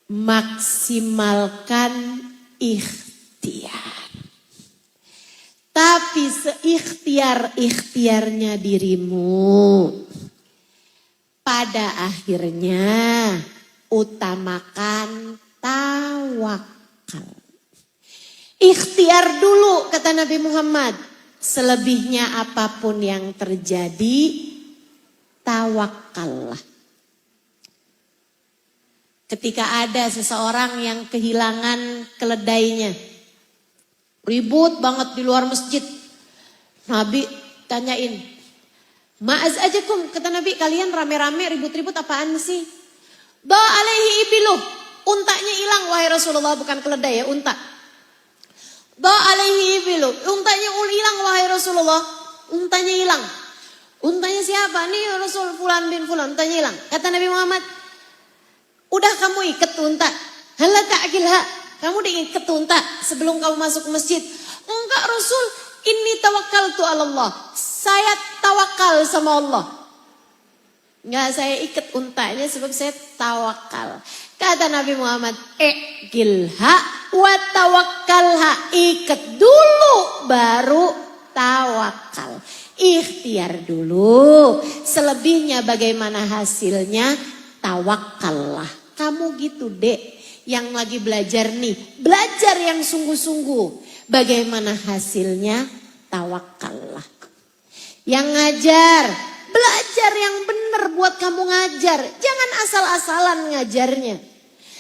Maksimalkan ikhtiar. Tapi seikhtiar-ikhtiarnya dirimu, pada akhirnya utamakan tawakal. Ikhtiar dulu kata Nabi Muhammad. Selebihnya apapun yang terjadi, tawakallah. Ketika ada seseorang yang kehilangan keledainya, ribut banget di luar masjid. Nabi tanyain, ma'az ajakum, kata Nabi, kalian rame-rame ribut-ribut apaan sih? Alaihi ibilu, untanya hilang wahai Rasulullah, bukan keledai ya, unta. Alaihi ibilu, untanya hilang wahai Rasulullah, untanya hilang. Untanya siapa? Nih Rasul fulan bin fulan, untanya hilang. Kata Nabi Muhammad, udah kamu ikat unta. Hala ta'kilha, kamu diikat unta sebelum kamu masuk masjid. Enggak Rasul, inni tawakkaltu ala Allah. Saya tawakal sama Allah. Enggak, saya ikat untanya sebab saya tawakal. Kata Nabi Muhammad, ikilha wa tawakkalha. Ikat dulu baru tawakal. Ikhtiar dulu. Selebihnya bagaimana hasilnya, tawakallah. Kamu gitu Dek, yang lagi belajar nih. Belajar yang sungguh-sungguh. Bagaimana hasilnya, tawakallah. Yang ngajar, belajar yang benar buat kamu ngajar. Jangan asal-asalan ngajarnya.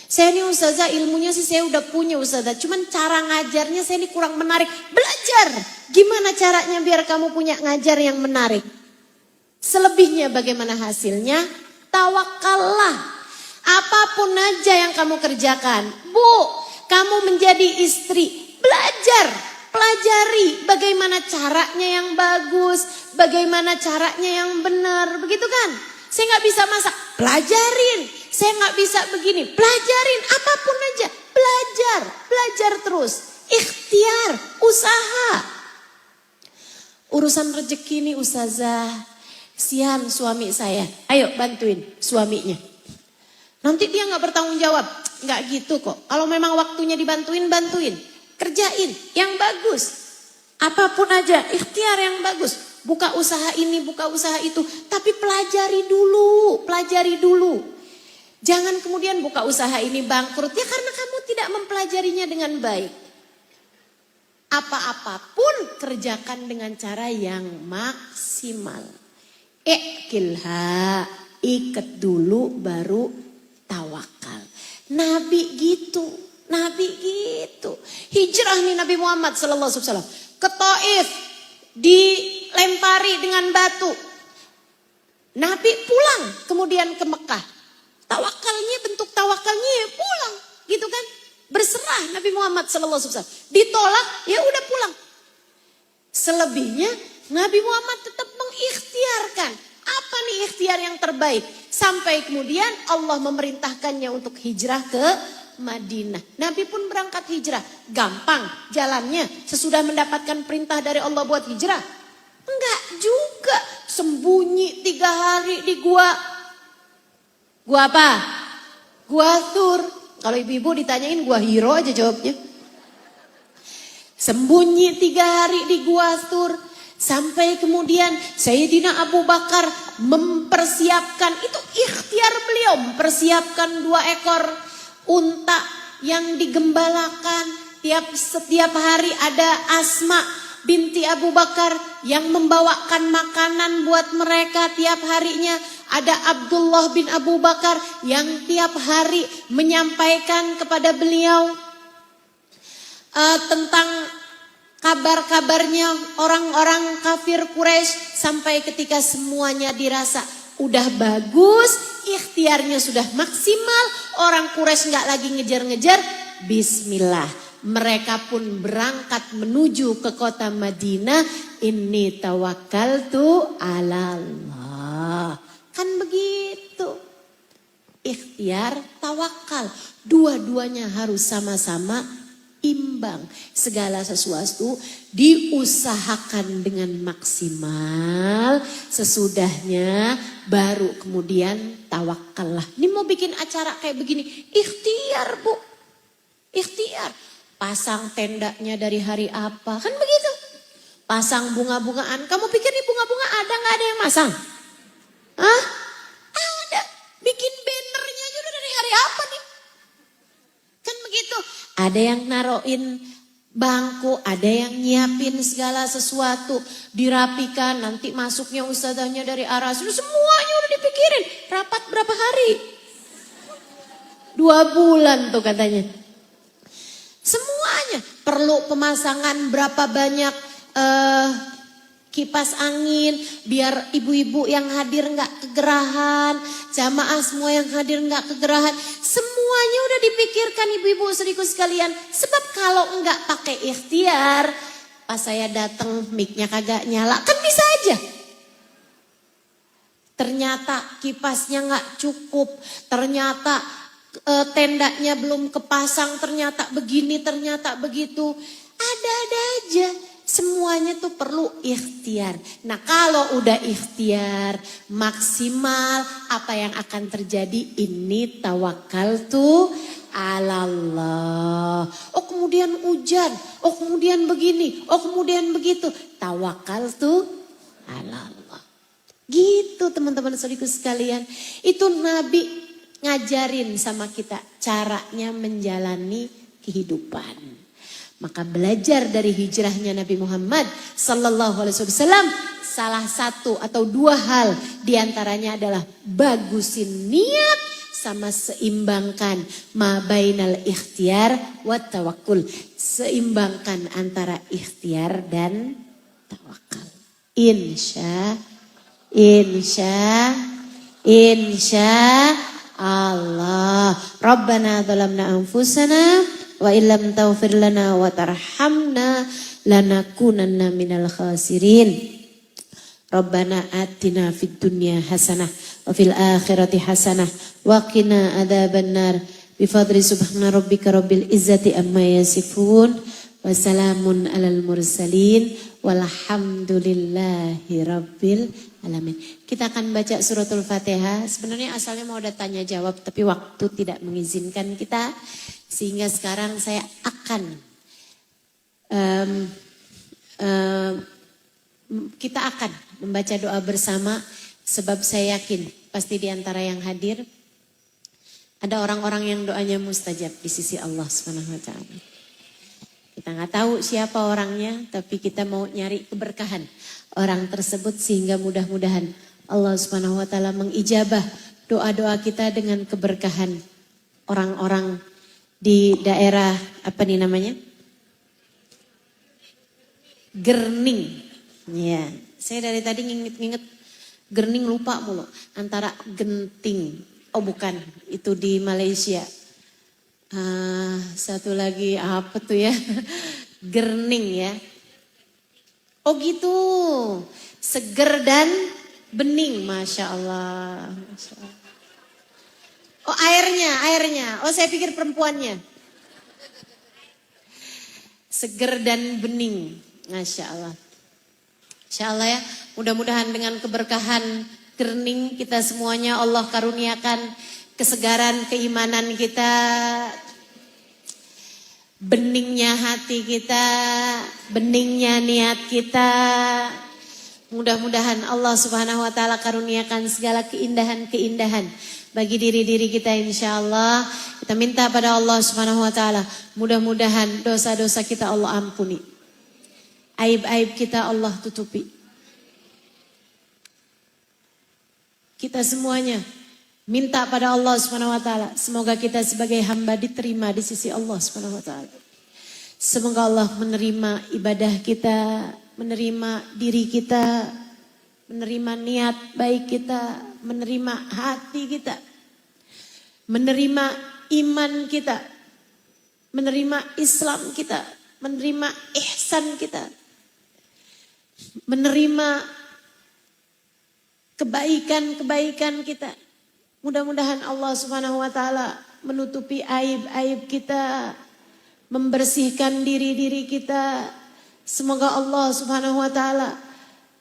Saya ini ustazah, ilmunya sih saya udah punya ustazah. Cuman cara ngajarnya saya ini kurang menarik. Belajar. Gimana caranya biar kamu punya ngajar yang menarik. Selebihnya bagaimana hasilnya? Tawakallah. Apapun aja yang kamu kerjakan. Bu, kamu menjadi istri. Belajar. Pelajari bagaimana caranya yang bagus. Bagaimana caranya yang benar. Begitu kan? Saya gak bisa masak. Pelajarin. Saya gak bisa begini. Pelajarin. Apapun aja. Belajar. Belajar terus. Ikhtiar. Usaha. Urusan rezeki ini ustazah. Kasihan suami saya. Ayo bantuin suaminya. Nanti dia gak bertanggung jawab. Gak gitu kok. Kalau memang waktunya dibantuin, bantuin. Kerjain yang bagus. Apapun aja. Ikhtiar yang bagus. Buka usaha ini, buka usaha itu. Tapi pelajari dulu. Pelajari dulu. Jangan kemudian buka usaha ini bangkrut. Ya karena kamu tidak mempelajarinya dengan baik. Apa-apapun kerjakan dengan cara yang maksimal. Ikilha. Ikat dulu baru tawakal. Nabi gitu. Nabi gitu. Hijrah nih Nabi Muhammad sallallahu alaihi wasallam ke Taif, dilempari dengan batu. Nabi pulang kemudian ke Mekah. Tawakalnya, bentuk tawakalnya ya pulang, gitu kan? Berserah Nabi Muhammad SAW. Ditolak, ya udah pulang. Selebihnya Nabi Muhammad tetap mengikhtiarkan. Apa nih ikhtiar yang terbaik? Sampai kemudian Allah memerintahkannya untuk hijrah ke Madinah. Nabi pun berangkat hijrah. Gampang jalannya sesudah mendapatkan perintah dari Allah buat hijrah? Enggak juga. Sembunyi 3 hari di gua. Gua apa? Gua Tur. Kalau ibu-ibu ditanyain gua Hiro aja jawabnya. Sembunyi 3 hari di Gua Tur. Sampai kemudian Sayyidina Abu Bakar mempersiapkan, itu ikhtiar beliau, mempersiapkan 2 ekor unta yang digembalakan. Setiap hari ada Asma binti Abu Bakar yang membawakan makanan buat mereka tiap harinya. Ada Abdullah bin Abu Bakar yang tiap hari menyampaikan kepada beliau tentang kabar-kabarnya orang-orang kafir Quraisy, sampai ketika semuanya dirasa udah bagus, ikhtiarnya sudah maksimal, orang Quraisy nggak lagi ngejar-ngejar, bismillah, mereka pun berangkat menuju ke kota Madinah. Inni tawakkaltu ala Allah. Kan begitu. Ikhtiar, tawakal, dua-duanya harus sama-sama imbang. Segala sesuatu diusahakan dengan maksimal, sesudahnya baru kemudian tawakallah. Ini mau bikin acara kayak begini, ikhtiar Bu, ikhtiar. Pasang tendanya dari hari apa, kan begitu. Pasang bunga-bungaan, kamu pikir nih bunga-bunga ada nggak ada yang masang? Hah? Ada. Bikin bannernya aja udah dari hari apa nih? Kan begitu. Ada yang naruhin bangku, ada yang nyiapin segala sesuatu, dirapikan, nanti masuknya ustazahnya dari arah sini, semuanya udah dipikirin. Rapat berapa hari? 2 bulan tuh katanya. Semuanya perlu pemasangan berapa banyak kipas angin biar ibu-ibu yang hadir nggak kegerahan, jamaah semua yang hadir nggak kegerahan, semuanya udah dipikirkan ibu-ibu saudariku sekalian. Sebab kalau nggak pakai ikhtiar, pas saya datang mic-nya kagak nyala, kan bisa aja. Ternyata kipasnya nggak cukup, ternyata tendanya belum kepasang, ternyata begini, ternyata begitu, ada-ada aja. Semuanya tuh perlu ikhtiar. Nah kalau udah ikhtiar maksimal, apa yang akan terjadi? Ini tawakaltu ala Allah. Oh kemudian hujan, oh kemudian begini, oh kemudian begitu. Tawakaltu ala Allah. Gitu teman-teman saudariku sekalian. Itu Nabi ngajarin sama kita caranya menjalani kehidupan. Maka belajar dari hijrahnya Nabi Muhammad sallallahu alaihi wasallam, salah satu atau 2 hal diantaranya adalah bagusin niat sama seimbangkan ma bainal ikhtiar wa tawakkul. Seimbangkan antara ikhtiar dan tawakal. Insya Allah. Rabbana zalamna anfusana wa illam taghfir lana wa tarhamna lanakunanna minal khasirin. Rabbana atina fid dunya hasanah wa fil akhirati hasanah wa qina adzabannar. Bi fadli subhana rabbika rabbil izzati amma yasifun wa salamun alal mursalin walhamdulillahi rabbil alamin. Kita akan baca suratul Fatihah. Sebenarnya asalnya mau ada tanya jawab tapi waktu tidak mengizinkan kita. Sehingga sekarang saya akan kita akan membaca doa bersama, sebab saya yakin pasti di antara yang hadir ada orang-orang yang doanya mustajab di sisi Allah Subhanahu wa taala. Kita nggak tahu siapa orangnya, tapi kita mau nyari keberkahan orang tersebut sehingga mudah-mudahan Allah Subhanahu wa taala mengijabah doa-doa kita dengan keberkahan orang-orang di daerah apa nih namanya? Gerning. Ya, saya dari tadi nginget-nginget Gerning lupa mulu. Antara genting. Oh bukan, itu di Malaysia. Satu lagi apa tuh ya? Gerning ya. Oh gitu. Seger dan bening, Masya Allah. Masya Allah. Oh airnya. Oh saya pikir perempuannya. Seger dan bening, Masya Allah. Masya Allah ya, mudah-mudahan dengan keberkahan gerning kita semuanya Allah karuniakan kesegaran keimanan kita, beningnya hati kita, beningnya niat kita. Mudah-mudahan Allah Subhanahu wa taala karuniakan segala keindahan-keindahan bagi diri-diri kita insyaallah. Kita minta pada Allah Subhanahu wa taala, mudah-mudahan dosa-dosa kita Allah ampuni. Aib-aib kita Allah tutupi. Kita semuanya minta pada Allah Subhanahu wa taala, semoga kita sebagai hamba diterima di sisi Allah Subhanahu wa taala. Semoga Allah menerima ibadah kita, menerima diri kita, menerima niat baik kita, menerima hati kita, menerima iman kita, menerima Islam kita, menerima ihsan kita, menerima kebaikan-kebaikan kita. Mudah-mudahan Allah Subhanahu wa taala menutupi aib-aib kita, membersihkan diri-diri kita. Semoga Allah Subhanahu wa taala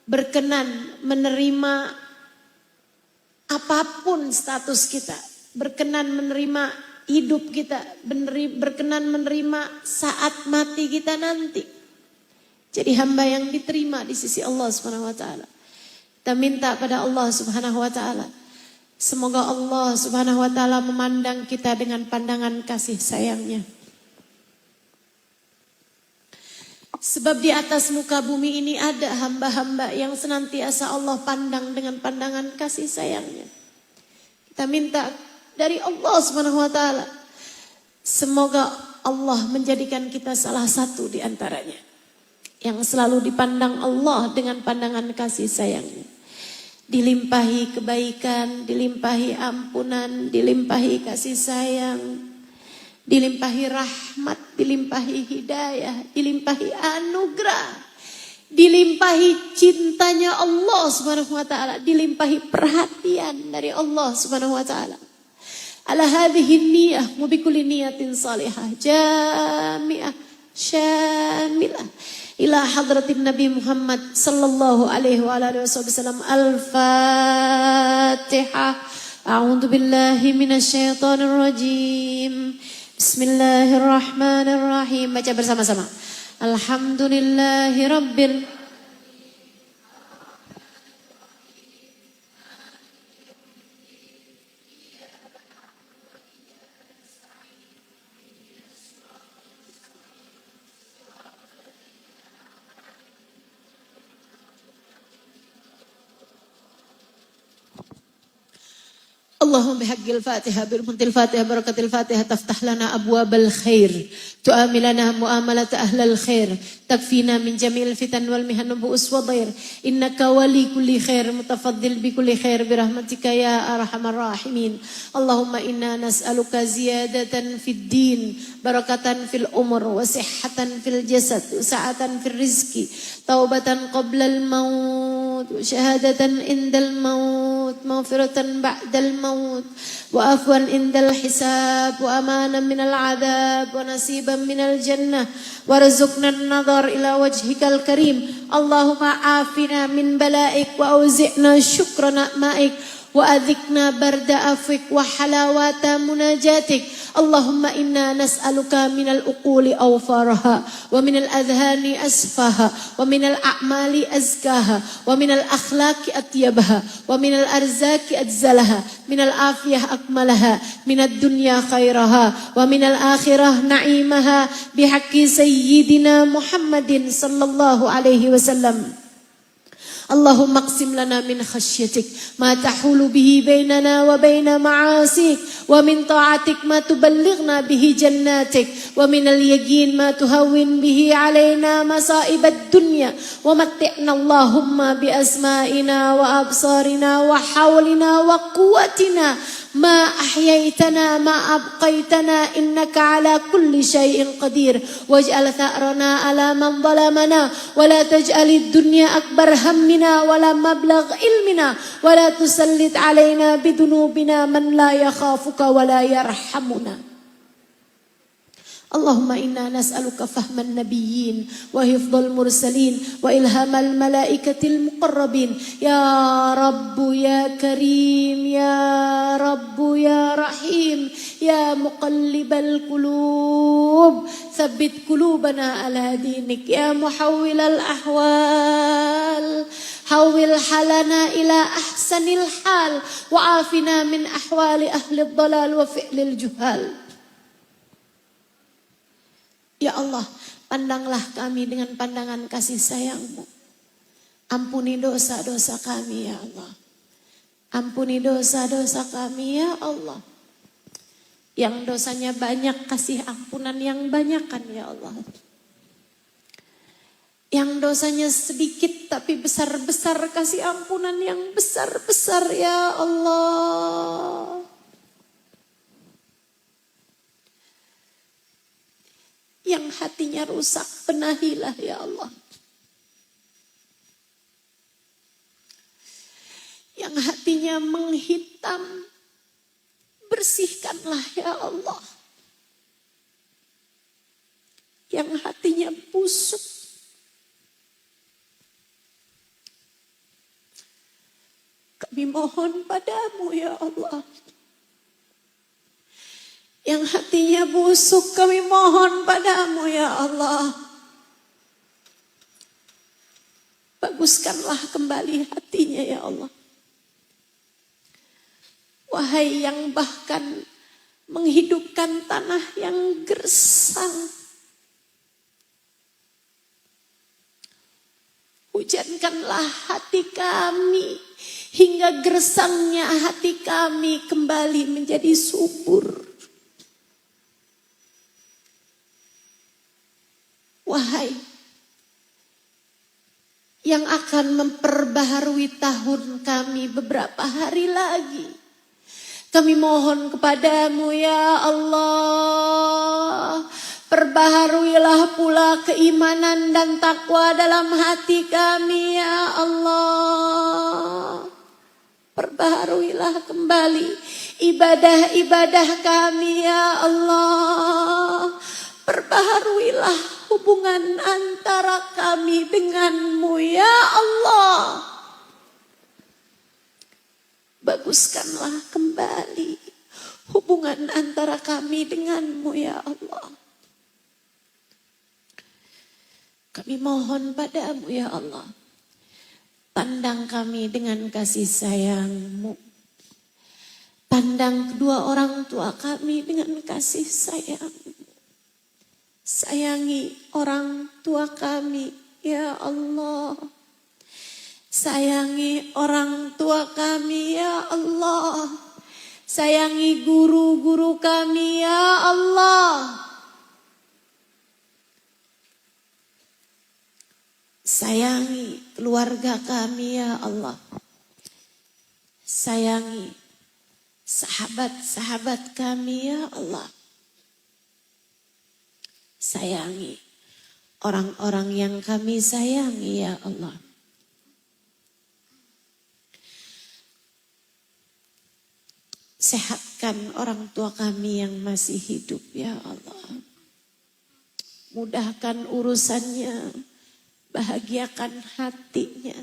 berkenan menerima apapun status kita, berkenan menerima hidup kita, berkenan menerima saat mati kita nanti. Jadi hamba yang diterima di sisi Allah Subhanahu wa taala. Kita minta pada Allah Subhanahu wa taala, semoga Allah Subhanahu wa taala memandang kita dengan pandangan kasih sayangnya. Sebab di atas muka bumi ini ada hamba-hamba yang senantiasa Allah pandang dengan pandangan kasih sayangnya. Kita minta dari Allah Subhanahu wa taala, semoga Allah menjadikan kita salah satu di antaranya yang selalu dipandang Allah dengan pandangan kasih sayangnya. Dilimpahi kebaikan, dilimpahi ampunan, dilimpahi kasih sayang, dilimpahi rahmat, dilimpahi hidayah, dilimpahi anugerah, dilimpahi cintanya Allah Subhanahu wa taala, dilimpahi perhatian dari Allah Subhanahu wa taala. Ala hadhihi niyyah wa bi kulli niyatin salihah jami'ah syamilah ila hadratin Nabi Muhammad sallallahu alaihi wa alihi wasallam. Al-Fatihah. A'udzu billahi minasyaitonir rajim. Bismillahirrahmanirrahim. Baca bersama-sama. Alhamdulillahi rabbil Allahumma bihaqqil Fatihah birhurmatil Fatihah barakatil Fatihah taftah lana abwabal khair tu'amilana muamalat ahlal khair takfina min jami'il fitan wal mihan bu'us wa dhair innaka wali kulli khair mutafaddil bi kulli khair birahmatika ya arhamar rahimin. Allahumma inna nas'aluka ziyadatan fid din barakatan fil umur wa sihhatan fil jasad sa'atan fil rizki taubatan qablal maut syahadatan indal maut maghfiratan ba'dal maut وعفوا عند الحساب وأمانا من العذاب ونصيبا من الجنة وارزقنا النظر إلى وجهك الكريم. اللهم عافنا من بلائك وأوزعنا شكر نعمائك وأذقنا برد عفوك وحلاوة مناجاتك. اللهم إنا نسألك من العقول أوفارها ومن الأذهان أسفاها ومن الأعمال أزكاها ومن الأخلاق أطيبها ومن الأرزاق أجزلها من العافية أكملها من الدنيا خيرها ومن الآخرة نعيمها بحق سيدنا محمد صلى الله عليه وسلم. اللهم اقسم لنا من خشيتك ما تحول به بيننا وبين معاصيك ومن طاعتك ما تبلغنا به جناتك ومن اليقين ما تهون به علينا مصائب الدنيا ومتعنا اللهم بأسمائنا وأبصارنا وحولنا وقوتنا ما أحييتنا ما أبقيتنا إنك على كل شيء قدير واجعل ثأرنا على من ظلمنا ولا تجعل الدنيا أكبر همنا ولا مبلغ علمنا ولا تسلط علينا بذنوبنا من لا يخافك ولا يرحمنا اللهم إنا نسألك فهم النبيين وحفظ المرسلين وإلهام الملائكة المقربين يا رب يا كريم يا رب يا رحيم يا مقلب القلوب ثبت قلوبنا على دينك يا محول الأحوال حول حالنا إلى أحسن الحال وعافنا من أحوال أهل الضلال وفعل الجهال. Ya Allah, pandanglah kami dengan pandangan kasih sayang-Mu. Ampuni dosa-dosa kami ya Allah. Ampuni dosa-dosa kami ya Allah. Yang dosanya banyak, kasih ampunan yang banyakan ya Allah. Yang dosanya sedikit tapi besar-besar, kasih ampunan yang besar-besar ya Allah. Yang hatinya rusak, benahilah ya Allah. Yang hatinya menghitam, bersihkanlah ya Allah. Yang hatinya busuk, kami mohon padamu ya Allah. Yang hatinya busuk kami mohon padamu ya Allah. Baguskanlah kembali hatinya ya Allah. Wahai yang bahkan menghidupkan tanah yang gersang. Hujankanlah hati kami hingga gersangnya hati kami kembali menjadi subur. Wahai yang akan memperbaharui tahun kami beberapa hari lagi. Kami mohon kepadamu ya Allah. Perbaharuilah pula keimanan dan takwa dalam hati kami ya Allah. Perbaharuilah kembali ibadah-ibadah kami ya Allah. Perbaharuilah hubungan antara kami denganmu ya Allah. Baguskanlah kembali hubungan antara kami denganmu ya Allah. Kami mohon padamu ya Allah. Pandang kami dengan kasih sayang-Mu. Pandang kedua orang tua kami dengan kasih sayang-Mu. Sayangi orang tua kami ya Allah. Sayangi orang tua kami ya Allah. Sayangi guru-guru kami ya Allah. Sayangi keluarga kami ya Allah. Sayangi sahabat-sahabat kami ya Allah. Sayangi orang-orang yang kami sayangi ya Allah. Sehatkan orang tua kami yang masih hidup ya Allah. Mudahkan urusannya, bahagiakan hatinya.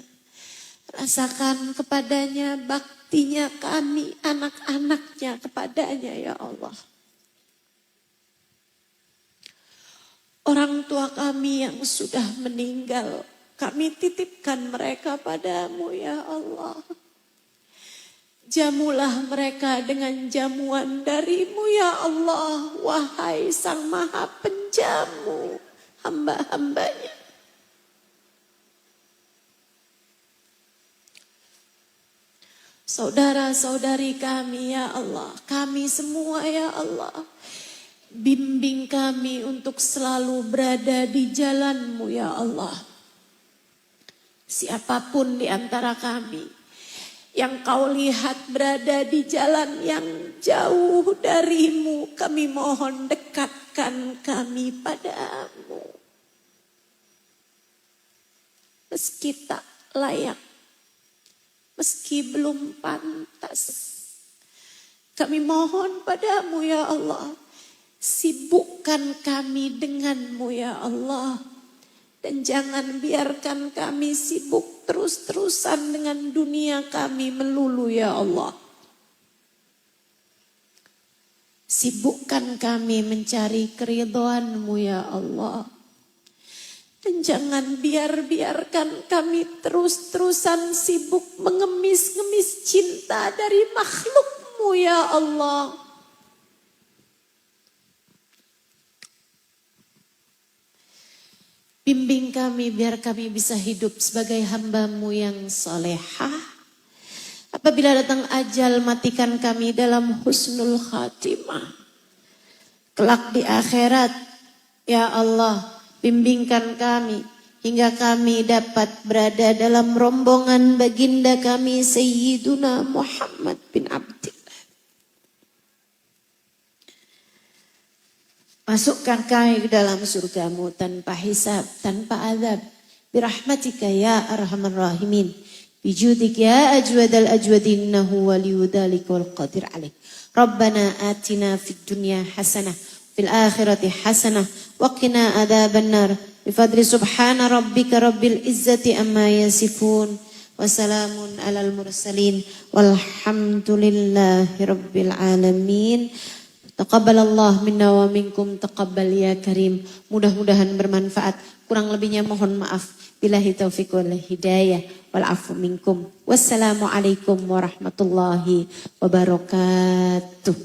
Rasakan kepadanya baktinya kami, anak-anaknya kepadanya ya Allah. Orang tua kami yang sudah meninggal, kami titipkan mereka padamu ya Allah. Jamulah mereka dengan jamuan darimu ya Allah. Wahai Sang Maha Penjamu hamba-hambanya. saudara-saudari kami ya Allah, kami semua ya Allah. Bimbing kami untuk selalu berada di jalan-Mu ya Allah. Siapapun di antara kami yang Kau lihat berada di jalan yang jauh dari-Mu, kami mohon dekatkan kami pada-Mu. Meski tak layak, meski belum pantas, kami mohon pada-Mu ya Allah. Sibukkan kami dengan-Mu ya Allah. Dan jangan biarkan kami sibuk terus-terusan dengan dunia kami melulu ya Allah. Sibukkan kami mencari keridhaan-Mu ya Allah. Dan jangan biarkan kami terus-terusan sibuk mengemis-ngemis cinta dari makhluk-Mu ya Allah. Bimbing kami biar kami bisa hidup sebagai hamba-Mu yang salehah. Apabila datang ajal, matikan kami dalam husnul khatimah. Kelak di akhirat, ya Allah, bimbingkan kami hingga kami dapat berada dalam rombongan baginda kami Sayyiduna Muhammad bin Abdillah. Masukkan kami ke dalam surga-Mu tanpa hisab, tanpa azab. Birahmatika ya arhamar rahimin. Bijudik ya ajwadal ajwadin innahu waliyudhalik wal qadir alaih. Rabbana atina fid dunya hasanah, fil akhirati hasanah, wa qina adzaban nar. Bifadli subhana rabbika rabbil izzati amma yasifun. Wassalamun alal mursalin. Walhamdulillahi rabbil alamin. Taqabbalallah minna wa minkum taqabbal ya karim. Mudah-mudahan bermanfaat. Kurang lebihnya mohon maaf. Billahi taufiq wal hidayah wal afu minkum. Wassalamualaikum warahmatullahi wabarakatuh.